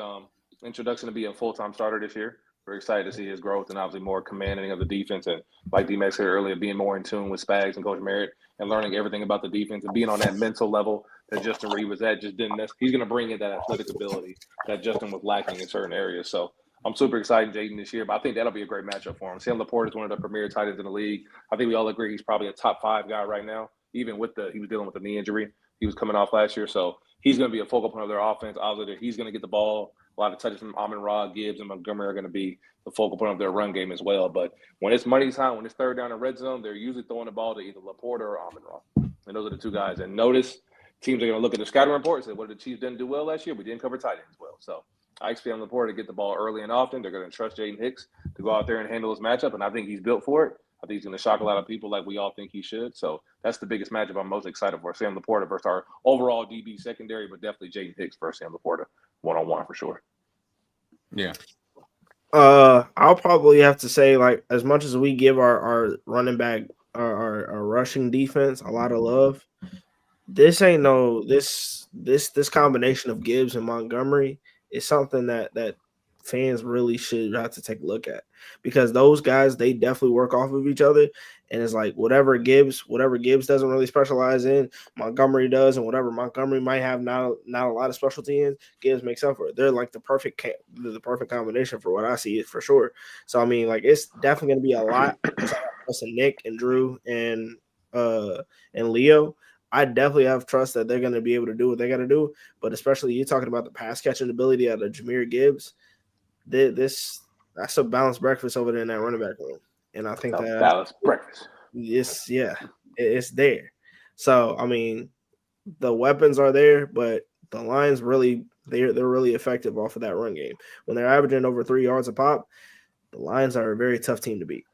introduction to be a full-time starter this year. We're excited to see his growth and obviously more commanding of the defense. And like DMac said earlier, being more in tune with Spags and Coach Merritt and learning everything about the defense and being on that mental level that Justin Reed was at just didn't – he's going to bring in that athletic ability that Justin was lacking in certain areas. So I'm super excited Jayden this year, but I think that'll be a great matchup for him. Sam Laporte is one of the premier tight ends in the league. I think we all agree he's probably a top 5 guy right now, even with he was dealing with the knee injury he was coming off last year. So he's going to be a focal point of their offense. Obviously, he's going to get the ball. A lot of touches from Amon-Ra, Gibbs, and Montgomery are going to be the focal point of their run game as well. But when it's money time, when it's third down in red zone, they're usually throwing the ball to either Laporte or Amon-Ra. And those are the 2 guys. And notice teams are going to look at the scouting report and say, what did the Chiefs didn't do well last year? We didn't cover tight ends well. So I expect Laporte to get the ball early and often. They're going to trust Jayden Hicks to go out there and handle his matchup, and I think he's built for it. I think he's going to shock a lot of people like we all think he should. So that's the biggest matchup I'm most excited for, Sam Laporta versus our overall DB secondary, but definitely Jayden Hicks versus Sam Laporta one-on-one for sure. Yeah. I'll probably have to say, like, as much as we give our running back, our rushing defense a lot of love, this ain't this combination of Gibbs and Montgomery is something that fans really should have to take a look at, because those guys, they definitely work off of each other. And it's like whatever Gibbs doesn't really specialize in, Montgomery does, and whatever Montgomery might have not a lot of specialty in, Gibbs makes up for it. They're like the perfect combination for what I see it for sure. So I mean, like, it's definitely going to be a lot. Us and Nick and Drew and Leo. I definitely have trust that they're going to be able to do what they got to do. But especially you're talking about the pass catching ability out of Jahmyr Gibbs. That's a balanced breakfast over there in that running back room. And I think that balanced breakfast. It's there. So I mean, the weapons are there, but the Lions they're really effective off of that run game. When they're averaging over 3 yards a pop, the Lions are a very tough team to beat.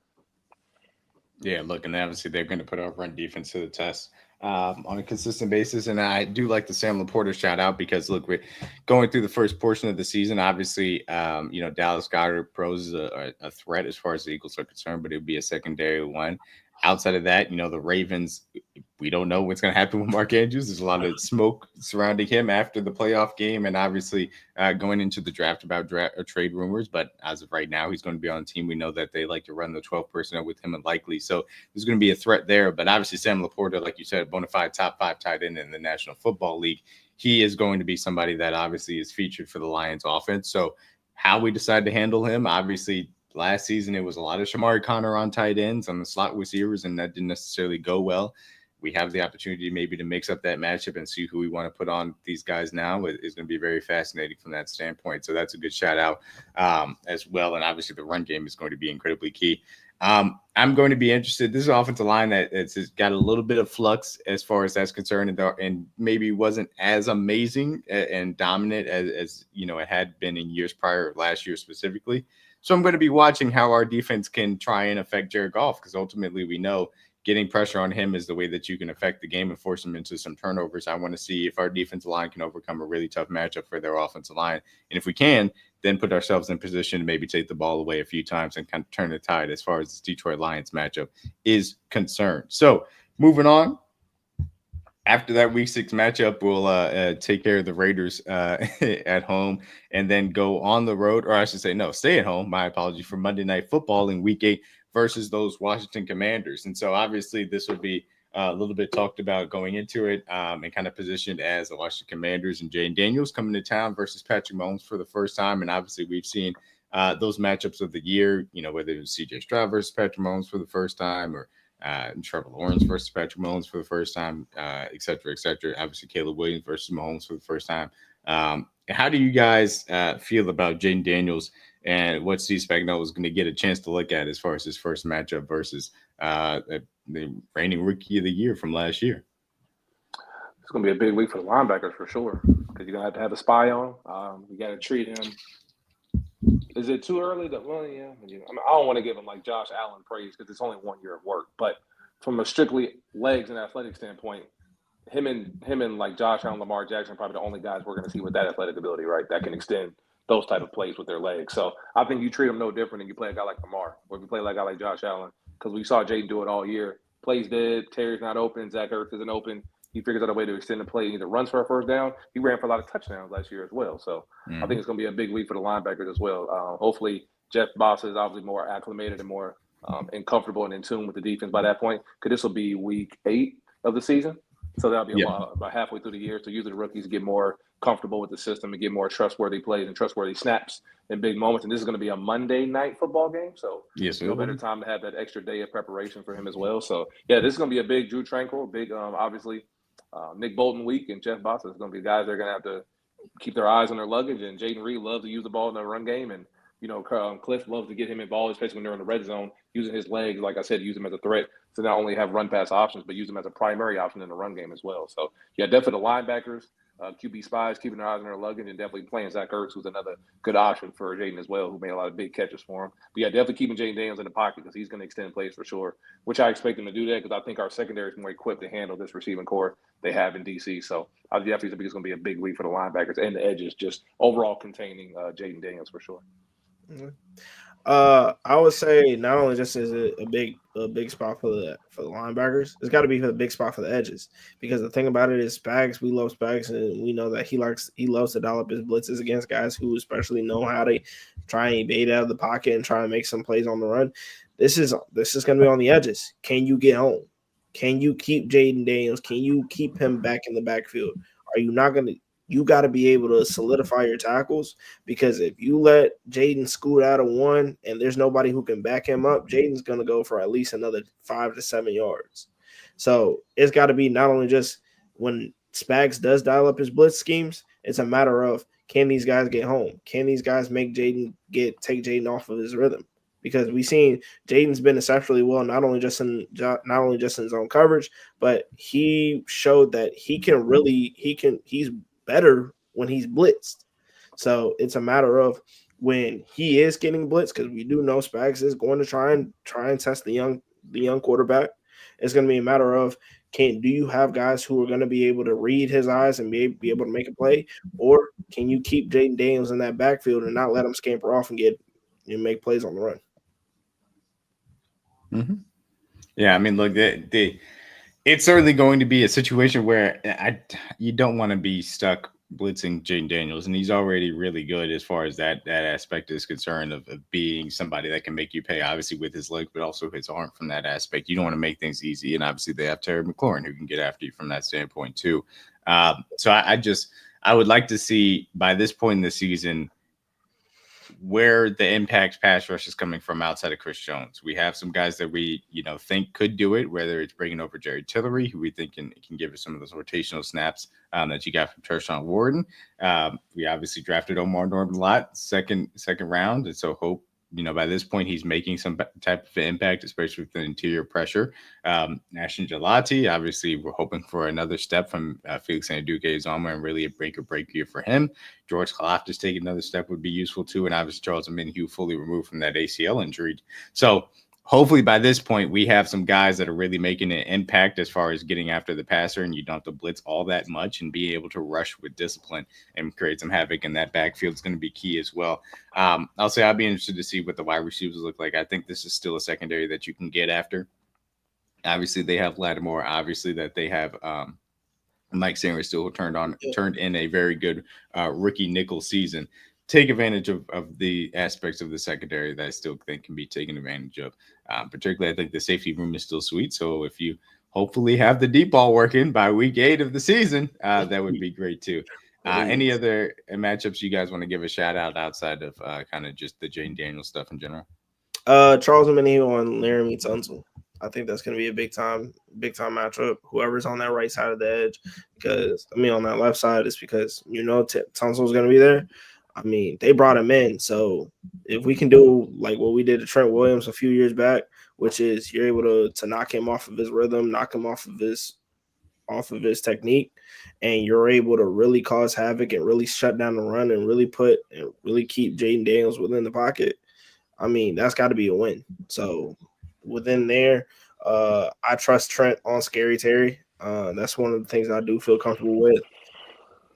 Yeah, look, and obviously they're going to put our run defense to the test on a consistent basis. And I do like the Sam Laporta shout out because, look, we're going through the first portion of the season. Obviously, Dallas Goedert poses a threat as far as the Eagles are concerned, but it would be a secondary one. Outside of that, the Ravens, we don't know what's going to happen with Mark Andrews. There's a lot of smoke surrounding him after the playoff game and obviously going into the draft about trade rumors. But as of right now, he's going to be on the team. We know that they like to run the 12 personnel with him and likely. So there's going to be a threat there. But obviously, Sam Laporta, like you said, bona fide top 5 tight end in the National Football League. He is going to be somebody that obviously is featured for the Lions offense. So how we decide to handle him, obviously, last season, it was a lot of Shamari Connor on tight ends on the slot receivers, and that didn't necessarily go well. We have the opportunity maybe to mix up that matchup and see who we want to put on these guys now. It's going to be very fascinating from that standpoint. So that's a good shout out as well. And obviously the run game is going to be incredibly key. I'm going to be interested. This is an offensive line that's got a little bit of flux as far as that's concerned, and maybe wasn't as amazing and dominant as it had been in years prior, last year specifically. So I'm going to be watching how our defense can try and affect Jared Goff, because ultimately we know getting pressure on him is the way that you can affect the game and force him into some turnovers. I want to see if our defensive line can overcome a really tough matchup for their offensive line. And if we can, then put ourselves in position to maybe take the ball away a few times and kind of turn the tide as far as this Detroit Lions matchup is concerned. So moving on. After that Week 6 matchup, we'll take care of the Raiders at home and then go on the road, or I should say, no, stay at home. My apology, for Monday Night Football in Week 8 versus those Washington Commanders. And so obviously this will be a little bit talked about going into it and kind of positioned as the Washington Commanders and Jayden Daniels coming to town versus Patrick Mahomes for the first time. And obviously we've seen those matchups of the year, whether it was CJ Stroud versus Patrick Mahomes for the first time, or Trevor Lawrence versus Patrick Mahomes for the first time, et cetera, et cetera. Obviously, Caleb Williams versus Mahomes for the first time. How do you guys feel about Jayden Daniels and what Steve Spagnuolo is going to get a chance to look at as far as his first matchup versus the reigning Rookie of the Year from last year? It's going to be a big week for the linebackers for sure, because you're going to have a spy on him. You got to treat him. Is it too early? Well, yeah. I don't want to give him like Josh Allen praise because it's only 1 year of work. But from a strictly legs and athletic standpoint, him and like Josh Allen, Lamar Jackson are probably the only guys we're going to see with that athletic ability, right? That can extend those type of plays with their legs. So I think you treat them no different than you play a guy like Lamar, or if you play like a guy like Josh Allen, because we saw Jayden do it all year. Plays dead, Terry's not open, Zach Ertz isn't open. He figures out a way to extend the play, either runs for a first down. He ran for a lot of touchdowns last year as well. So I think it's going to be a big week for the linebackers as well. Hopefully Jeff Boss is obviously more acclimated and more and comfortable and in tune with the defense by that point. Because this will be week 8 of the season, so that'll be about halfway through the year. So usually the rookies get more comfortable with the system and get more trustworthy plays and trustworthy snaps in big moments. And this is going to be a Monday night football game, so no better time to have that extra day of preparation for him as well. So yeah, this is going to be a big Drew Tranquil, big obviously Nick Bolton week, and Jeff Boss is going to be guys that are going to have to keep their eyes on their luggage. And Jayden Reed loves to use the ball in the run game, and Cliff loves to get him involved, especially when they're in the red zone, using his legs, like I said, use him as a threat to not only have run pass options, but use him as a primary option in the run game as well. So yeah, definitely the linebackers, QB spies, keeping their eyes on their luggage, and definitely playing Zach Ertz, who's another good option for Jayden as well, who made a lot of big catches for him. But yeah, definitely keeping Jayden Daniels in the pocket because he's going to extend plays for sure, which I expect him to do that because I think our secondary is more equipped to handle this receiving core they have in DC. So I definitely think it's going to be a big week for the linebackers and the edges, just overall containing Jayden Daniels for sure. Mm-hmm. I would say not only just is it a big spot for the linebackers, it's got to be for the big spot for the edges, because the thing about it is Spags, we love Spags, and we know that he loves to dial up his blitzes against guys who especially know how to try and evade out of the pocket and try and make some plays on the run. This is going to be on the edges. Can you get home? Can you keep Jayden Daniels? Can you keep him back in the backfield? Are you not going to? You got to be able to solidify your tackles, because if you let Jayden scoot out of one and there's nobody who can back him up, Jayden's going to go for at least another 5 to 7 yards. So it's got to be not only just when Spags does dial up his blitz schemes, it's a matter of, can these guys get home? Can these guys make take Jayden off of his rhythm? Because we've seen Jayden's been exceptionally well, not only just in zone coverage, but he showed that he's better when he's blitzed. So it's a matter of when he is getting blitzed, because we do know Spags is going to try and test the young quarterback. It's going to be a matter of, do you have guys who are going to be able to read his eyes and be able to make a play, or can you keep Jayden Daniels in that backfield and not let him scamper off and make plays on the run? Mm-hmm. Yeah, I mean, look, it's certainly going to be a situation where you don't want to be stuck blitzing Jayden Daniels, and he's already really good as far as that aspect is concerned of being somebody that can make you pay, obviously with his legs, but also his arm from that aspect. You don't want to make things easy, and obviously they have Terry McLaurin who can get after you from that standpoint too. So I would like to see by this point in the season where the impact pass rush is coming from outside of Chris Jones. We have some guys that we, think could do it, whether it's bringing over Jerry Tillery, who we think can give us some of those rotational snaps that you got from Tershawn Warden. We obviously drafted Omar Norton a lot, second round. And so hope, by this point, he's making some type of impact, especially with the interior pressure. Nashon Gelati, obviously, we're hoping for another step from Felix Anduke-Uzomah and really a break year for him. George Kalafdis taking another step would be useful too. And obviously, Charles Omenihu fully removed from that ACL injury. So hopefully by this point, we have some guys that are really making an impact as far as getting after the passer, and you don't have to blitz all that much, and be able to rush with discipline and create some havoc in that backfield is going to be key as well. I'll say I'll be interested to see what the wide receivers look like. I think this is still a secondary that you can get after. Obviously, they have Lattimore. Obviously, that they have Mike Sanders still turned in a very good rookie nickel season. Take advantage of the aspects of the secondary that I still think can be taken advantage of. Particularly, I think the safety room is still sweet. So if you hopefully have the deep ball working by week 8 of the season, that would be great too. Any other matchups you guys want to give a shout out outside of kind of just the Jayden Daniels stuff in general? Charles Omenihu and Laramie Tunsil. I think that's going to be a big time matchup. Whoever's on that right side of the edge, because on that left side, is because Tunsil's going to be there. They brought him in. So if we can do like what we did to Trent Williams a few years back, which is you're able to knock him off of his rhythm, knock him off of his technique, and you're able to really cause havoc and really shut down the run and really keep Jayden Daniels within the pocket, that's got to be a win. So within there, I trust Trent on Scary Terry. That's one of the things I do feel comfortable with.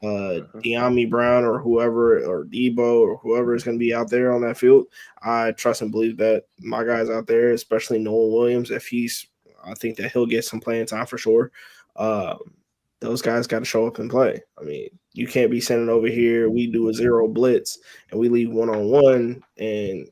De'Ami Brown or whoever, or Debo or whoever is going to be out there on that field, I trust and believe that my guys out there, especially Nolan Williams, I think that he'll get some playing time for sure. Those guys got to show up and play. You can't be sending over here, we do a zero blitz and we leave 1-on-1 and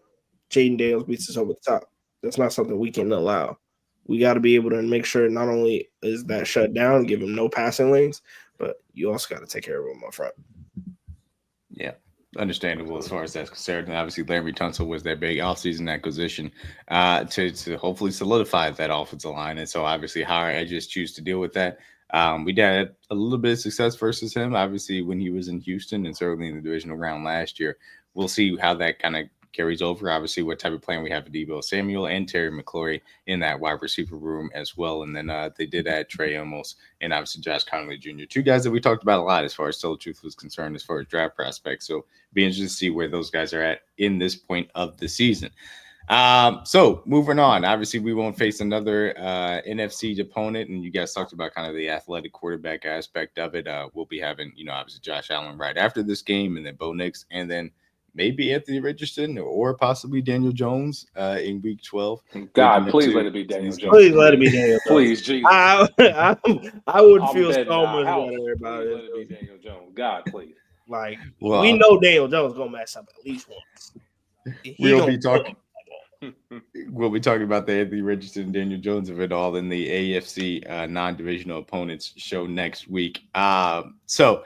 Jayden Daniels beats us over the top. That's not something we can allow. We got to be able to make sure not only is that shut down, give him no passing lanes, but you also got to take care of him up front. Yeah, understandable as far as that's concerned. And obviously, Larry Tunsil was their big offseason acquisition to hopefully solidify that offensive line. And so, obviously, how our edges choose to deal with that. We had a little bit of success versus him, obviously, when he was in Houston and certainly in the divisional round last year. We'll see how that kind of carries over. Obviously, what type of plan we have for Deebo Samuel and Terry McLaurin in that wide receiver room as well. And then they did add Trey Amos and obviously Josh Conley Jr., two guys that we talked about a lot as far as Still Truth was concerned, as far as draft prospects. So be interested to see where those guys are at in this point of the season. So moving on, obviously we won't face another NFC opponent, and you guys talked about kind of the athletic quarterback aspect of it. We'll be having, obviously Josh Allen right after this game, and then Bo Nix, and then maybe Anthony Richardson or possibly Daniel Jones in Week 12. God, please let it be Daniel Jones. Please let it be Daniel Jones. Please, Jesus. I would feel so much better about it. Let it be Daniel Jones. God, please. Like, we know Daniel Jones going to mess up at least once. We'll be talking about the Anthony Richardson and Daniel Jones of it all in the AFC non-divisional opponents show next week. So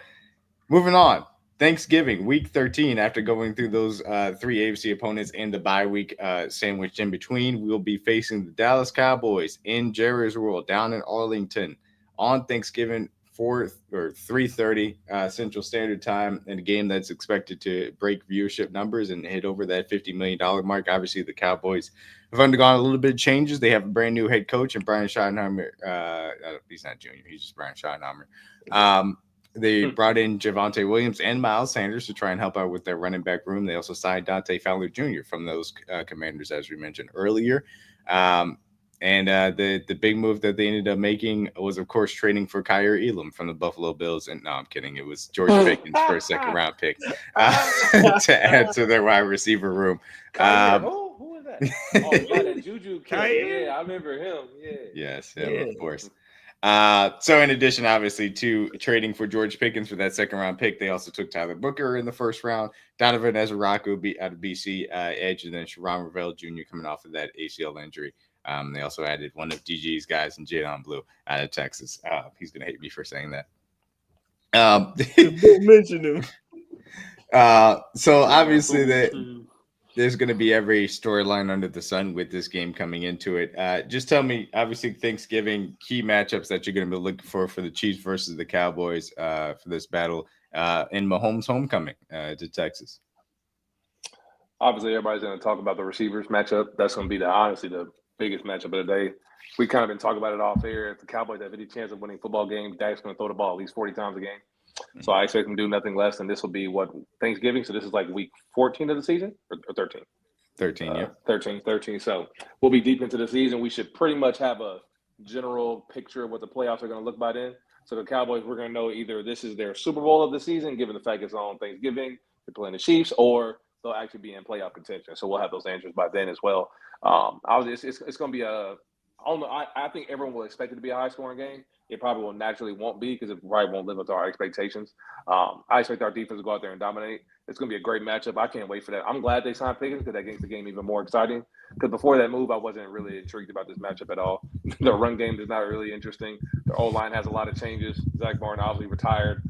moving on. Thanksgiving, week 13, after going through those three AFC opponents and the bye week sandwiched in between, we'll be facing the Dallas Cowboys in Jerry's World down in Arlington on Thanksgiving 3:30 Central Standard Time, in a game that's expected to break viewership numbers and hit over that $50 million mark. Obviously, the Cowboys have undergone a little bit of changes. They have a brand new head coach, and Brian Schottenheimer. He's not junior. He's just Brian Schottenheimer. They brought in Javonte Williams and Miles Sanders to try and help out with their running back room. They also signed Dante Fowler Jr. from those Commanders, as we mentioned earlier. And the big move that they ended up making was, of course, trading for Kyer Elam from the Buffalo Bills. And no, I'm kidding. It was George Pickens for a second-round pick to add to their wide receiver room. Who is that? Oh, yeah, that Juju kid. Yeah, I remember him. Yeah. Yes, of course. So in addition, obviously, to trading for George Pickens for that second-round pick, they also took Tyler Booker in the first round, Donovan Ezraku out of BC edge, and then Sharon Ravel Jr. coming off of that ACL injury. They also added one of DG's guys in Jayden Blue out of Texas. He's going to hate me for saying that. Don't mention him. So obviously there's going to be every storyline under the sun with this game coming into it. Just tell me, obviously, Thanksgiving, key matchups that you're going to be looking for the Chiefs versus the Cowboys for this battle in Mahomes' homecoming to Texas. Obviously, everybody's going to talk about the receivers matchup. That's going to be honestly the biggest matchup of the day. We kind of been talking about it off air. If the Cowboys have any chance of winning football games, Dak's going to throw the ball at least 40 times a game. So I expect them to do nothing less. And this will be Thanksgiving. So this is like week 14 of the season or 13? 13, yeah. 13. So we'll be deep into the season. We should pretty much have a general picture of what the playoffs are going to look by then. So the Cowboys, we're going to know either this is their Super Bowl of the season, given the fact it's on Thanksgiving, they're playing the Chiefs, or they'll actually be in playoff contention. So we'll have those answers by then as well. It's going to be I think everyone will expect it to be a high-scoring game. It probably naturally won't be because it probably won't live up to our expectations. I expect our defense to go out there and dominate. It's going to be a great matchup. I can't wait for that. I'm glad they signed Pickens because that makes the game even more exciting. Because before that move, I wasn't really intrigued about this matchup at all. The run game is not really interesting. The O-line has a lot of changes. Zach Barnes obviously retired.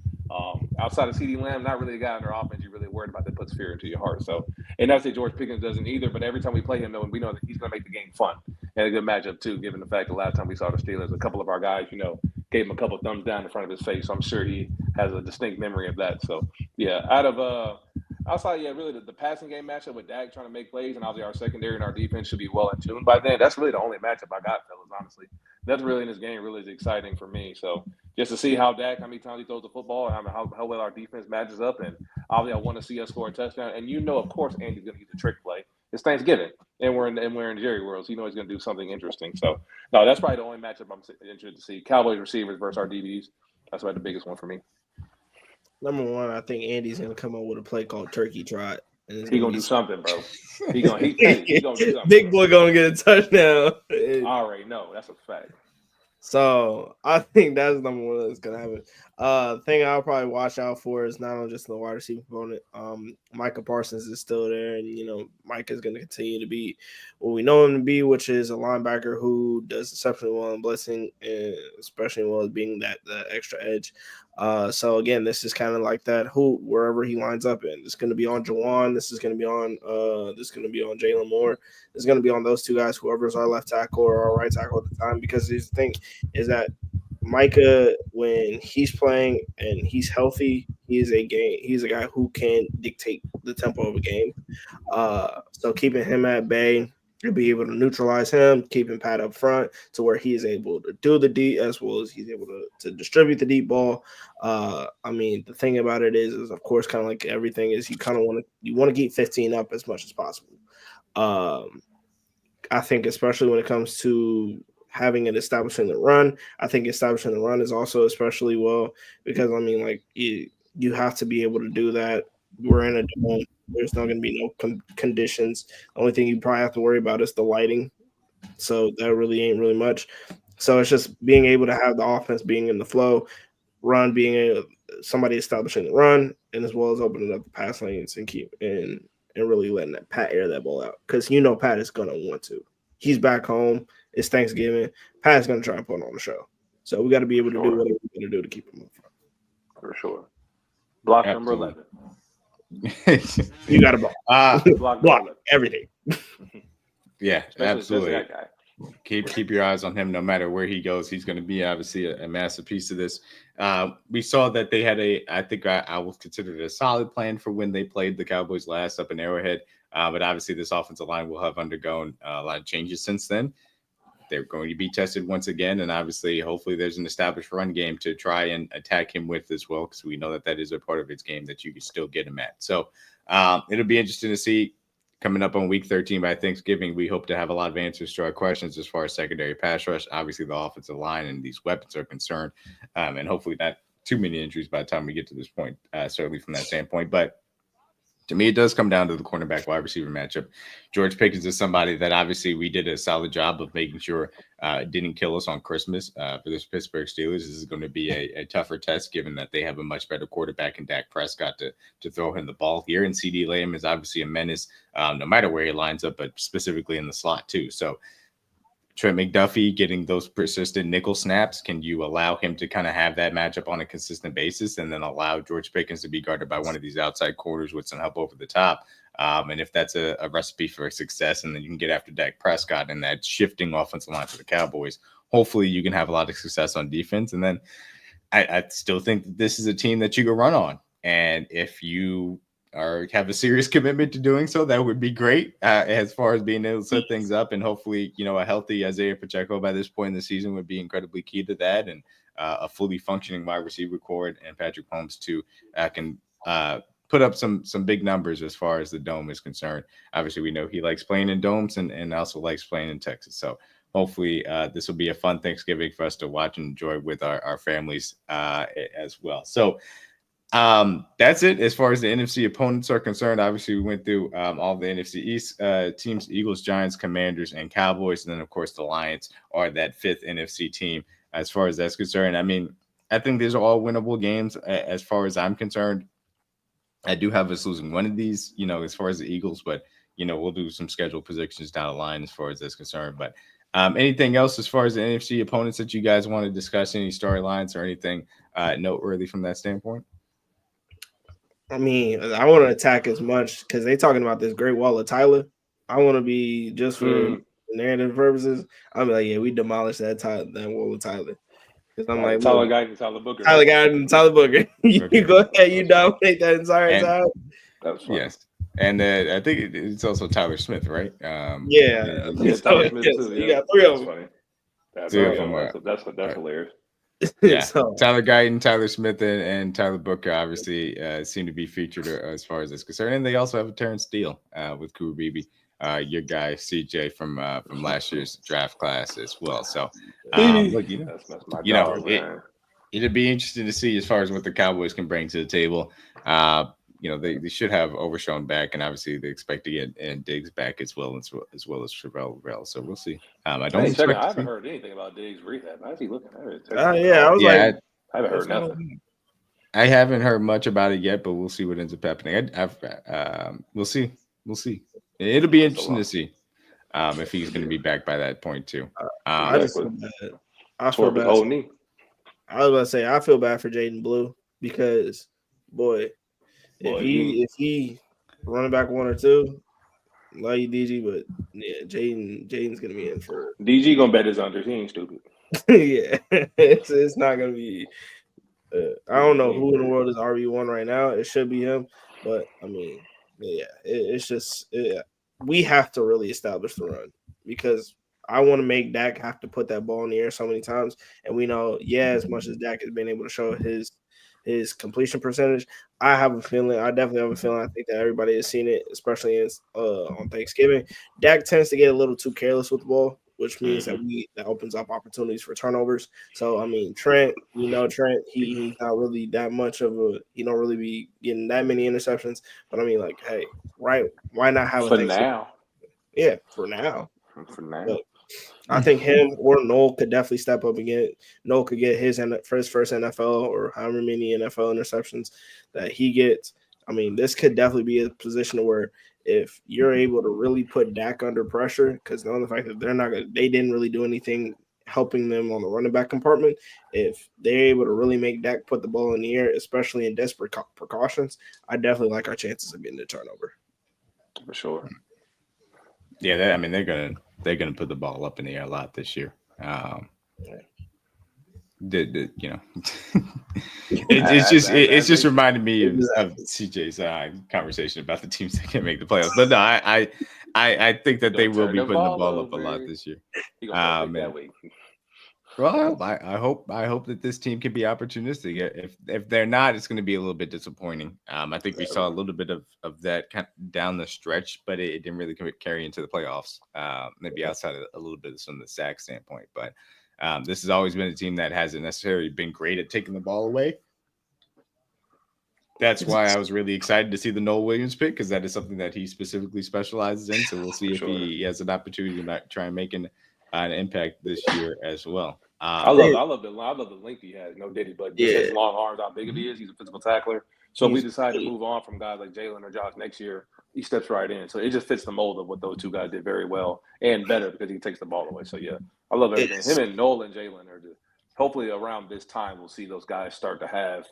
Outside of CeeDee Lamb, not really a guy on their offense you're really worried about that puts fear into your heart. So, and not to say George Pickens doesn't either, but every time we play him, though, we know that he's going to make the game fun and a good matchup too, given the fact the last time we saw the Steelers, a couple of our guys, gave him a couple of thumbs down in front of his face. So I'm sure he has a distinct memory of that. So, yeah, outside, really the passing game matchup with Dak trying to make plays, and obviously our secondary and our defense should be well in tune by then. That's really the only matchup I got, fellas, honestly. That's really in this game really is exciting for me. So just to see how many times he throws the football, and how well our defense matches up. And obviously I want to see us score a touchdown. And of course, Andy's going to use a trick play. It's Thanksgiving, and we're in Jerry World, so he's going to do something interesting. So, no, that's probably the only matchup I'm interested to see. Cowboys receivers versus our DBs. That's probably the biggest one for me. Number one, I think Andy's going to come up with a play called Turkey Trot. He's going to do something, bro. He's going to do something. Big boy going to get a touchdown. I already know. That's a fact. So I think that's number one that's going to happen. Thing I'll probably watch out for is not only just the wide receiver component. Micah Parsons is still there, and Mike is going to continue to be what we know him to be, which is a linebacker who does exceptionally well in blitzing, and especially well as being that extra edge. So again, this is kind of like that. Wherever he lines up in, it's going to be on Jawan. This is going to be on. This is going to be on Jalen Moore. It's going to be on those two guys, whoever's our left tackle or our right tackle at the time. Because the thing is that Micah, when he's playing and he's healthy, he's a guy who can dictate the tempo of a game. So keeping him at bay, you'll be able to neutralize him, keeping Pat up front to where he is able to do the deep as well as he's able to distribute the deep ball. The thing about it is of course, kind of like everything is you kind of want to keep 15 up as much as possible. I think especially when it comes to having it establishing the run, I think establishing the run is also especially well because you have to be able to do that. We're in a dome. There's not going to be no conditions. The only thing you probably have to worry about is the lighting. So that really ain't really much. So it's just being able to have the offense being in the flow, run being somebody establishing the run, and as well as opening up the pass lanes and really letting that Pat air that ball out because Pat is going to want to. He's back home. It's Thanksgiving. Pat's going to try and put on the show. So we got to be able to do whatever we're going to do to keep him up front. For sure. Block number 11. You got to block everything. Yeah, Especially absolutely. That guy. Keep your eyes on him no matter where he goes. He's going to be obviously a massive piece of this. We saw that they had I think I will consider it a solid plan for when they played the Cowboys last up in Arrowhead. But obviously this offensive line will have undergone a lot of changes since then. They're going to be tested once again. And obviously, hopefully there's an established run game to try and attack him with as well, because we know that is a part of his game that you can still get him at. So it'll be interesting to see coming up on week 13 by Thanksgiving. We hope to have a lot of answers to our questions as far as secondary pass rush, obviously the offensive line and these weapons are concerned. And hopefully not too many injuries by the time we get to this point, certainly from that standpoint. But to me, it does come down to the cornerback wide receiver matchup. George Pickens is somebody that obviously we did a solid job of making sure didn't kill us on Christmas for this Pittsburgh Steelers. This is going to be a tougher test given that they have a much better quarterback in Dak Prescott to throw him the ball here. And CD Lamb is obviously a menace no matter where he lines up, but specifically in the slot too. So Trent McDuffie getting those persistent nickel snaps, can you allow him to kind of have that matchup on a consistent basis and then allow George Pickens to be guarded by one of these outside corners with some help over the top? And if that's a recipe for success, and then you can get after Dak Prescott and that shifting offensive line for the Cowboys, hopefully you can have a lot of success on defense. And then I still think that this is a team that you can run on. And if you have a serious commitment to doing so, that would be great as far as being able to set things up. And hopefully, a healthy Isaiah Pacheco by this point in the season would be incredibly key to that. And a fully functioning wide receiver core and Patrick Mahomes too can put up some big numbers as far as the dome is concerned. Obviously, we know he likes playing in domes and also likes playing in Texas. So hopefully this will be a fun Thanksgiving for us to watch and enjoy with our families as well. So that's it as far as the NFC opponents are concerned. Obviously, we went through all the NFC East teams: Eagles, Giants, Commanders, and Cowboys. And then, of course, the Lions are that fifth NFC team as far as that's concerned. I mean, I think these are all winnable games as far as I'm concerned. I do have us losing one of these, as far as the Eagles, but, we'll do some schedule positions down the line as far as that's concerned. But anything else as far as the NFC opponents that you guys want to discuss, any storylines or anything noteworthy from that standpoint? I mean, I want to attack as much because they talking about this Great Wall of Tyler. I want to be just for narrative purposes. I'm like, yeah, we demolished that Wall of Tyler. Because I'm like, Tyler Guyton and Tyler Booker. Tyler Guyton and Tyler Booker. You go ahead, you dominate that entire time. That was fun. Yes. And I think it's also Tyler Smith, right? Yeah, Tyler Smith too. You got three of them. That's hilarious. Yeah, Tyler Guyton, Tyler Smith, and Tyler Booker obviously seem to be featured as far as this concerned. And they also have a Terrence Steele with Cooper Beebe, your guy CJ from last year's draft class as well. So, look, it'd be interesting to see as far as what the Cowboys can bring to the table. They should have Overshown back, and obviously they expect to get Diggs back as well as Chevelle. So we'll see. I haven't heard anything about Diggs rehab. How's he looking? I haven't heard nothing. I haven't heard much about it yet, but we'll see what ends up happening. We'll see. We'll see. It'll be interesting to see if he's going to be back by that point too. I just feel bad. I feel bad. Old knee. I was about to say I feel bad for Jayden Blue because, boy, if he running back 1 or 2, love you, DG, but yeah, Jayden's gonna be in for DG gonna bet his under. He ain't stupid. yeah, it's not gonna be. I don't know who in the world is RB1 right now. It should be him, but I mean, yeah, it's just we have to really establish the run because I want to make Dak have to put that ball in the air so many times, and we know, as much as Dak has been able to show his completion percentage, I definitely have a feeling. I think that everybody has seen it, especially on Thanksgiving. Dak tends to get a little too careless with the ball, which means that opens up opportunities for turnovers. So I mean, Trent, he's not really that much of he don't really be getting that many interceptions. But I mean, like, hey, right? Why not have for now? Yeah, for now. For now. But I think him or Noel could definitely step up again. Noel could get his first NFL or however many NFL interceptions that he gets. I mean, this could definitely be a position where if you're able to really put Dak under pressure, because knowing the fact that they didn't really do anything helping them on the running back compartment, if they're able to really make Dak put the ball in the air, especially in desperate precautions, I definitely like our chances of getting a turnover. For sure. Yeah, they're gonna put the ball up in the air a lot this year. It's just reminded me of CJ's conversation about the teams that can make the playoffs. But no, I think that they will be putting the ball up a lot this year. Well, I hope that this team can be opportunistic. If they're not, it's going to be a little bit disappointing. I think we saw a little bit of that kind of down the stretch, but it didn't really carry into the playoffs. Maybe outside of a little bit of some of the sack standpoint, but this has always been a team that hasn't necessarily been great at taking the ball away. That's why I was really excited to see the Noel Williams pick, because that is something that he specifically specializes in. So we'll see if he has an opportunity to try and make an impact this year as well. I love the length he has. No Diddy, but just his long arms, how big he is. He's a physical tackler. So if we decide to move on from guys like Jaylen or Josh next year, he steps right in. So it just fits the mold of what those two guys did very well and better because he takes the ball away. So yeah, I love everything. Him and Noel and Jaylen are just, hopefully around this time we'll see those guys start to have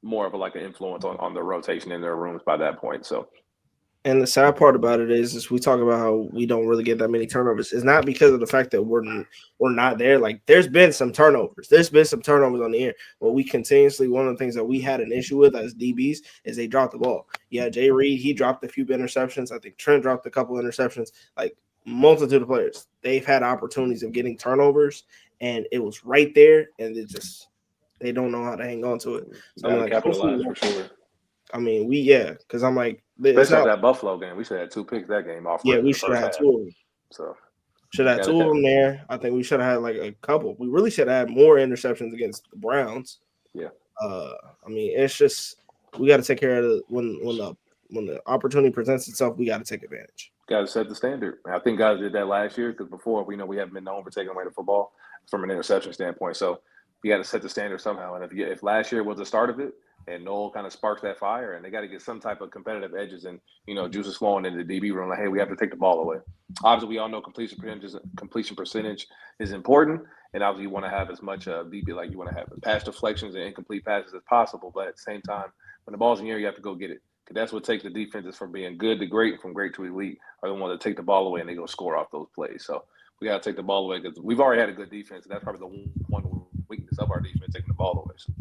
more of an influence on the rotation in their rooms by that point. So. And the sad part about it is we talk about how we don't really get that many turnovers. It's not because of the fact that we're not there. Like, there's been some turnovers. There's been some turnovers on the air. But we continuously, one of the things that we had an issue with as DBs is they dropped the ball. Yeah, Jay Reed, he dropped a few interceptions. I think Trent dropped a couple interceptions. Like, multitude of players, they've had opportunities of getting turnovers, and it was right there, and they don't know how to hang on to it. So I'm like, capitalize for sure. I mean, because I'm like, especially that Buffalo game, we should have 2 picks that game off. Yeah, we should have had 2 of them. So should have had 2 of them there. I think we should have had a couple. We really should have had more interceptions against the Browns. Yeah. I mean, it's just we got to take care of it when the opportunity presents itself. We got to take advantage. Got to set the standard. I think guys did that last year because before we haven't been known for taking away the football from an interception standpoint. So we got to set the standard somehow. And if last year was the start of it, and Noel kind of sparks that fire, and they got to get some type of competitive edges, and juices flowing into the DB room. Like, hey, we have to take the ball away. Obviously, we all know completion percentage is important, and obviously, you want to have as much DB, like you want to have pass deflections and incomplete passes as possible. But at the same time, when the ball's in the air, you have to go get it, because that's what takes the defenses from being good to great, and from great to elite. Are the ones that take the ball away and they go score off those plays. So we got to take the ball away because we've already had a good defense, and that's probably the one weakness of our defense, taking the ball away. So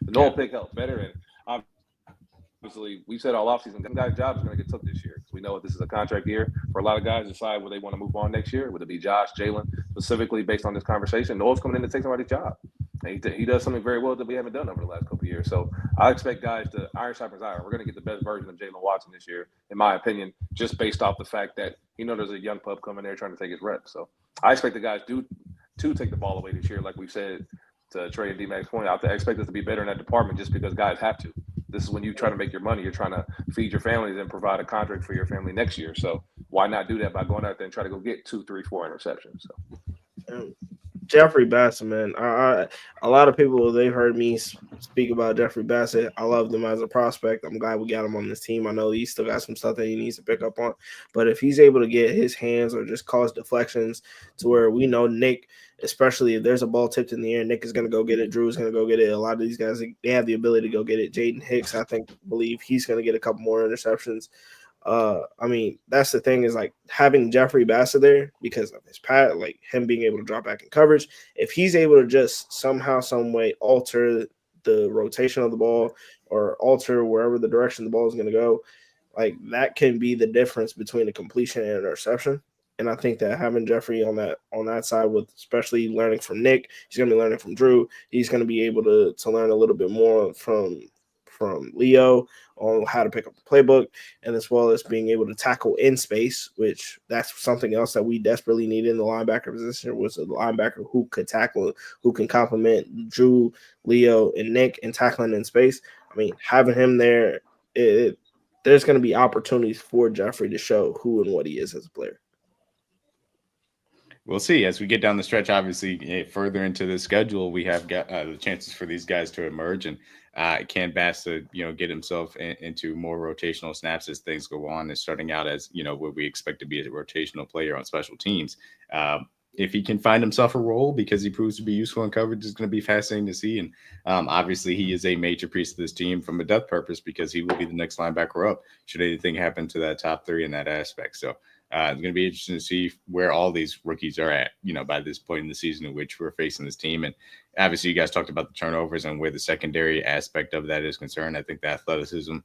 the Noel pick helped better, and obviously we said all offseason, some guys' jobs are going to get took this year. We know this is a contract year for a lot of guys to decide where they want to move on next year. Would it be Josh, Jaylen, specifically based on this conversation? Noel's coming in to take somebody's job. And he does something very well that we haven't done over the last couple of years. So I expect guys to iron sharpens iron. We're going to get the best version of Jaylen Watson this year, in my opinion, just based off the fact that there's a young pup coming there trying to take his reps. So I expect the guys to take the ball away this year, like we've said. To Trey and DMac's point, I expect us to be better in that department just because guys have to. This is when you try to make your money. You're trying to feed your families and provide a contract for your family next year. So why not do that by going out there and try to go get 2, 3, 4 interceptions? So. Jeffrey Bassett, man. A lot of people, they've heard me speak about Jeffrey Bassett. I love him as a prospect. I'm glad we got him on this team. I know he's still got some stuff that he needs to pick up on, but if he's able to get his hands or just cause deflections to where we know Nick, especially if there's a ball tipped in the air, Nick is going to go get it. Drew is going to go get it. A lot of these guys, they have the ability to go get it. Jayden Hicks, I believe he's going to get a couple more interceptions. I mean, that's the thing is like having Jeffrey Bassett there because of his pad, like him being able to drop back in coverage. If he's able to just somehow, some way alter the rotation of the ball or alter wherever the direction the ball is going to go, like that can be the difference between a completion and an interception. And I think that having Jeffrey on that side, with especially learning from Nick, he's going to be learning from Drew. He's going to be able to learn a little bit more from Leo on how to pick up the playbook, and as well as being able to tackle in space, which that's something else that we desperately need in the linebacker position, was a linebacker who could tackle, who can complement Drew, Leo, and Nick in tackling in space. I mean, having him there, there's going to be opportunities for Jeffrey to show who and what he is as a player. We'll see as we get down the stretch. Obviously, further into the schedule, we have got the chances for these guys to emerge, and can Bassett, get himself into more rotational snaps as things go on, and starting out as what we expect to be a rotational player on special teams. If he can find himself a role because he proves to be useful in coverage, is going to be fascinating to see. And obviously, he is a major piece of this team from a depth purpose because he will be the next linebacker up should anything happen to that top three in that aspect. So. It's going to be interesting to see where all these rookies are at, by this point in the season in which we're facing this team. And obviously, you guys talked about the turnovers and where the secondary aspect of that is concerned. I think the athleticism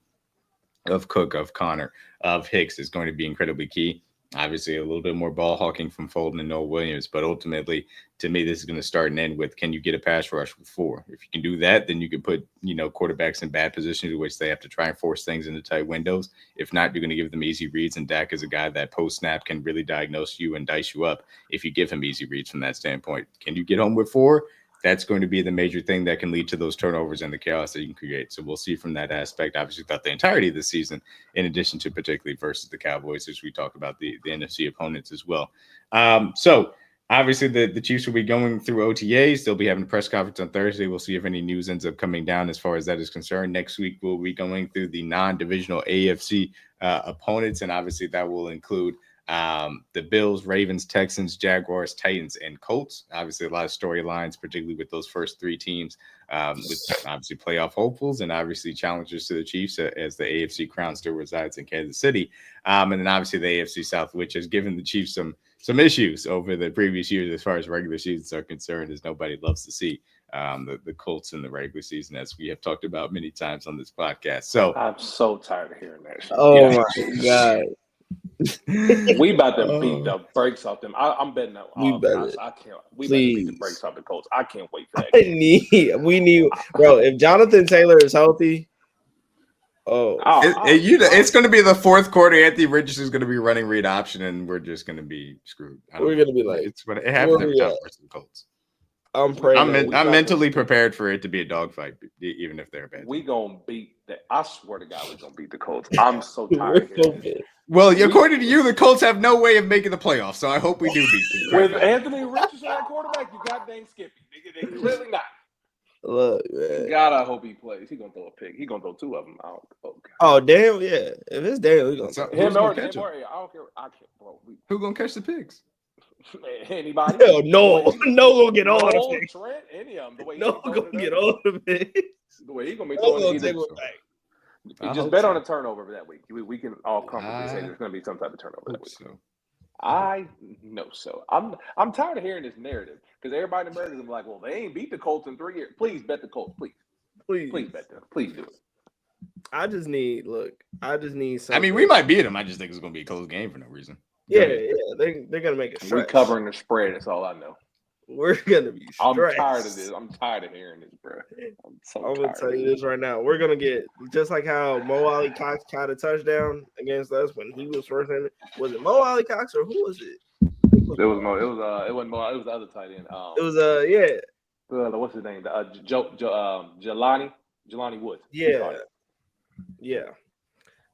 of Cook, of Connor, of Hicks is going to be incredibly key. Obviously, a little bit more ball hawking from Fulton and Noah Williams, but ultimately, to me, this is going to start and end with, can you get a pass rush with 4? If you can do that, then you can put, quarterbacks in bad positions in which they have to try and force things into tight windows. If not, you're going to give them easy reads, and Dak is a guy that post-snap can really diagnose you and dice you up if you give him easy reads from that standpoint. Can you get home with 4? That's going to be the major thing that can lead to those turnovers and the chaos that you can create. So we'll see from that aspect, obviously, throughout the entirety of the season, in addition to particularly versus the Cowboys, as we talk about the NFC opponents as well. So obviously the Chiefs will be going through OTAs. They'll be having a press conference on Thursday. We'll see if any news ends up coming down as far as that is concerned. Next week, we'll be going through the non-divisional AFC opponents, and obviously that will include the Bills, Ravens, Texans, Jaguars, Titans, and Colts. Obviously, a lot of storylines, particularly with those first 3 teams, with obviously playoff hopefuls and obviously challengers to the Chiefs, as the AFC crown still resides in Kansas City. And then obviously the AFC South, which has given the Chiefs some issues over the previous years as far as regular seasons are concerned, as nobody loves to see the Colts in the regular season, as we have talked about many times on this podcast. So I'm so tired of hearing that shit. Oh my God. We about to beat the brakes off them. I'm betting that. We better. I can't. We better Please. beat the brakes off the Colts. I can't wait for that. We need, bro. If Jonathan Taylor is healthy, it's going to be the fourth quarter. Anthony Richardson is going to be running read option, and we're just going to be screwed. We're going to be like, it's what it happens every time versus the Colts. I'm praying. I'm mentally prepared for it to be a dogfight, even if they're bad. We gonna beat that. I swear to God, we're gonna beat the Colts. I'm so tired of hearing this. Well, according to you, the Colts have no way of making the playoffs, so I hope we do beat them. With Anthony Richardson at quarterback, you goddamn Skippy. They clearly not. Look, man. God, I hope he plays. He gonna throw a pick. He gonna throw 2 of them out. Oh, damn, yeah. If it's Daniel, he gonna him or I don't care. I can't, bro. Who gonna catch the picks? Anybody? Hell no, gonna get all the picks. Trent, any of them. The way gonna get all the picks. The way he gonna be throwing just bet on a turnover that week. We can all comfortably say there's gonna be some type of turnover that week. So. I know so. I'm tired of hearing this narrative because everybody in America is like, well, they ain't beat the Colts in 3 years. Please bet the Colts, please bet them. Please do it. I just need something. I mean, we might beat them. I just think it's gonna be a close game for no reason. Yeah, they're gonna make it. We're covering the spread. That's all I know. We're gonna be stressed. I'm tired of this. I'm tired of hearing this, bro. I'm gonna tell you this right now. We're gonna get just like how Mo Ali Cox caught a touchdown against us when he was first in. Was it Mo Ali Cox or who was it? It was Mo. It wasn't Mo. It was the other tight end. It was yeah. What's his name? Jelani Woods. Yeah.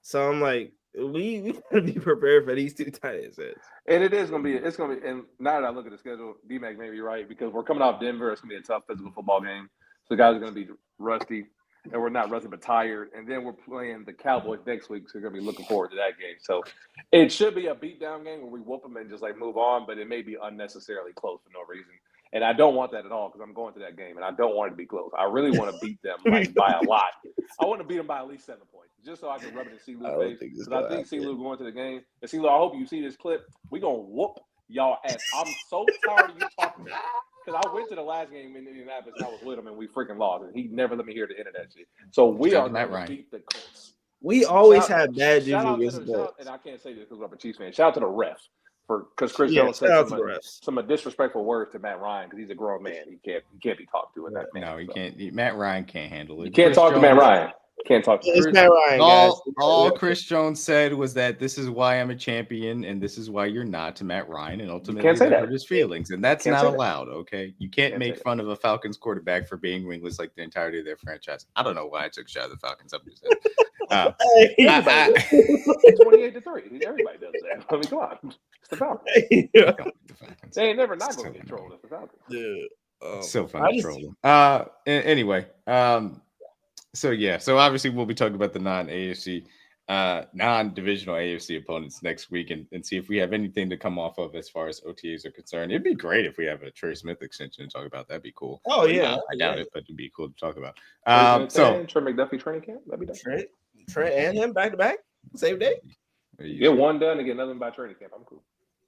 So I'm like, we gotta be prepared for these 2 tight end sets. And it's gonna be, and now that I look at the schedule, DMac may be right because we're coming off Denver. It's gonna be a tough physical football game. So guys are gonna be rusty, and we're not rusty but tired. And then we're playing the Cowboys next week, so we're gonna be looking forward to that game. So it should be a beatdown game where we whoop them and just like move on, but it may be unnecessarily close for no reason. And I don't want that at all because I'm going to that game and I don't want it to be close. I really want to beat them like by a lot. I want to beat them by at least 7 points, just so I can rub it in C-Lou's face. Because I think C-Lou going to the game. And C-Lou, I hope you see this clip. We're going to whoop y'all ass. I'm so tired of you talking about it. Because I went to the last game in Indianapolis and I was with him and we freaking lost. And he never let me hear the end of that shit. So we are going to beat the Colts. We always have bad juju against the Colts. And I can't say this because I'm a Chiefs fan. Shout out to the refs. Because Chris Jones said some disrespectful words to Matt Ryan because he's a grown man. He can't be talked to in that manner. No, he can't. Matt Ryan can't handle it. You can't talk to Matt Ryan. Can't talk to Chris. Matt Ryan. All Chris Jones said was that this is why I'm a champion and this is why you're not to Matt Ryan, and ultimately that hurt his feelings, and that's not allowed. Okay, you can't make fun of a Falcons quarterback for being wingless like the entirety of their franchise. I don't know why I took a shot at the Falcons. I'm just 28-3. Everybody does that. I mean, come on. It's the Falcons. They ain't never not going to get trolled. It's the Falcons. Dude, so fun to troll them. Anyway, so obviously we'll be talking about the non-AFC, non-divisional AFC opponents next week and see if we have anything to come off of as far as OTAs are concerned. It'd be great if we have a Trey Smith extension to talk about. That'd be cool. Oh yeah, I doubt it, but it'd be cool to talk about. Trey McDuffie training camp. That'd be done. Trey and him back to back, same day. Get one done and get another by training camp. I'm cool.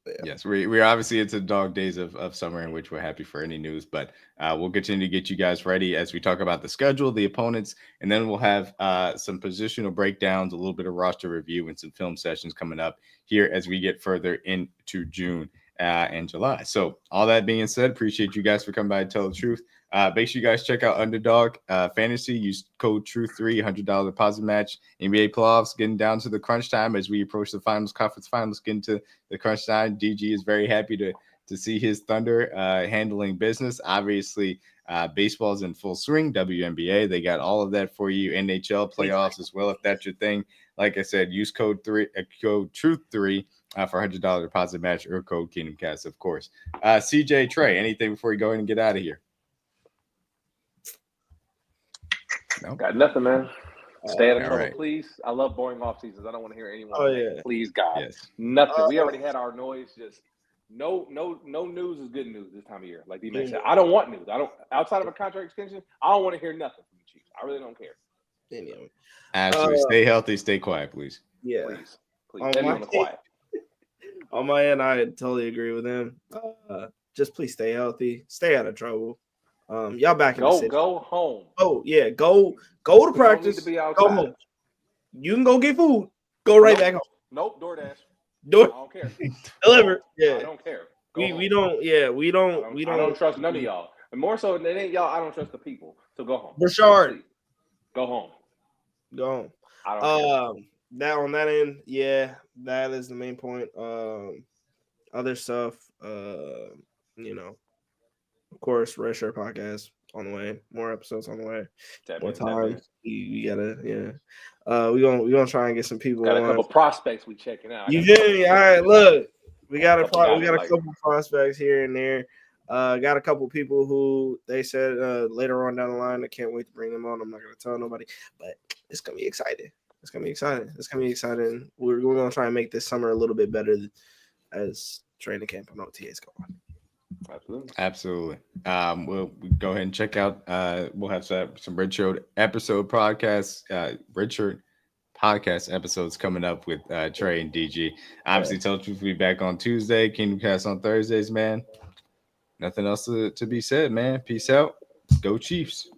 Yeah. Yes, we're obviously into the dog days of summer in which we're happy for any news, but we'll continue to get you guys ready as we talk about the schedule, the opponents, and then we'll have some positional breakdowns, a little bit of roster review, and some film sessions coming up here as we get further into June and July. So all that being said, appreciate you guys for coming by and tell the truth. Make sure you guys check out Underdog Fantasy. Use code TRUTH3, $100 deposit match. NBA playoffs getting down to the crunch time as we approach the finals, conference finals, getting to the crunch time. DG is very happy to see his Thunder handling business. Obviously, baseball's in full swing. WNBA, they got all of that for you. NHL playoffs as well, if that's your thing. Like I said, use code TRUTH3 for $100 deposit match or code KingdomCast, of course. CJ, Trey, anything before we go in and get out of here? No? Got nothing, man. Stay out of trouble, please. I love boring off seasons. I don't want to hear anyone. Please, God. Yes. Nothing. We already had our noise. Just no news is good news this time of year. Like D-Man said, I don't want news. I don't, outside of a contract extension, I don't want to hear nothing from the Chiefs. I really don't care. Anyway. Absolutely. Stay healthy. Stay quiet, please. Yeah. Please. On the quiet. On my end, I totally agree with him. Just please stay healthy. Stay out of trouble. Y'all back in the city. Go home. Oh yeah, go to practice. To be go home. You can go get food. Go right back home. Nope, DoorDash. I don't care. Deliver. Yeah, I don't care. We don't. Yeah, we don't. I don't trust none of y'all. And more so than ain't y'all, I don't trust the people. So go home. Rashard, go home. Go home. I don't care. That on that end, yeah, that is the main point. Other stuff, of course, Red Shirt Podcast on the way. More episodes on the way. More time. We gotta, we gonna try and get some people. Got a couple prospects we checking out. You feel me? All right, look, we got a couple prospects here and there. Got a couple people who they said later on down the line. I can't wait to bring them on. I'm not gonna tell nobody, but it's gonna be exciting. It's gonna be exciting. We're gonna try and make this summer a little bit better as training camp and OTAs go on. Absolutely. We'll go ahead and check out. We'll have some Red Shirt podcast episodes coming up with Trey and DG. Obviously, Tell the Truth will be back on Tuesday. KingdomCast on Thursdays, man. Nothing else to be said, man. Peace out. Go Chiefs.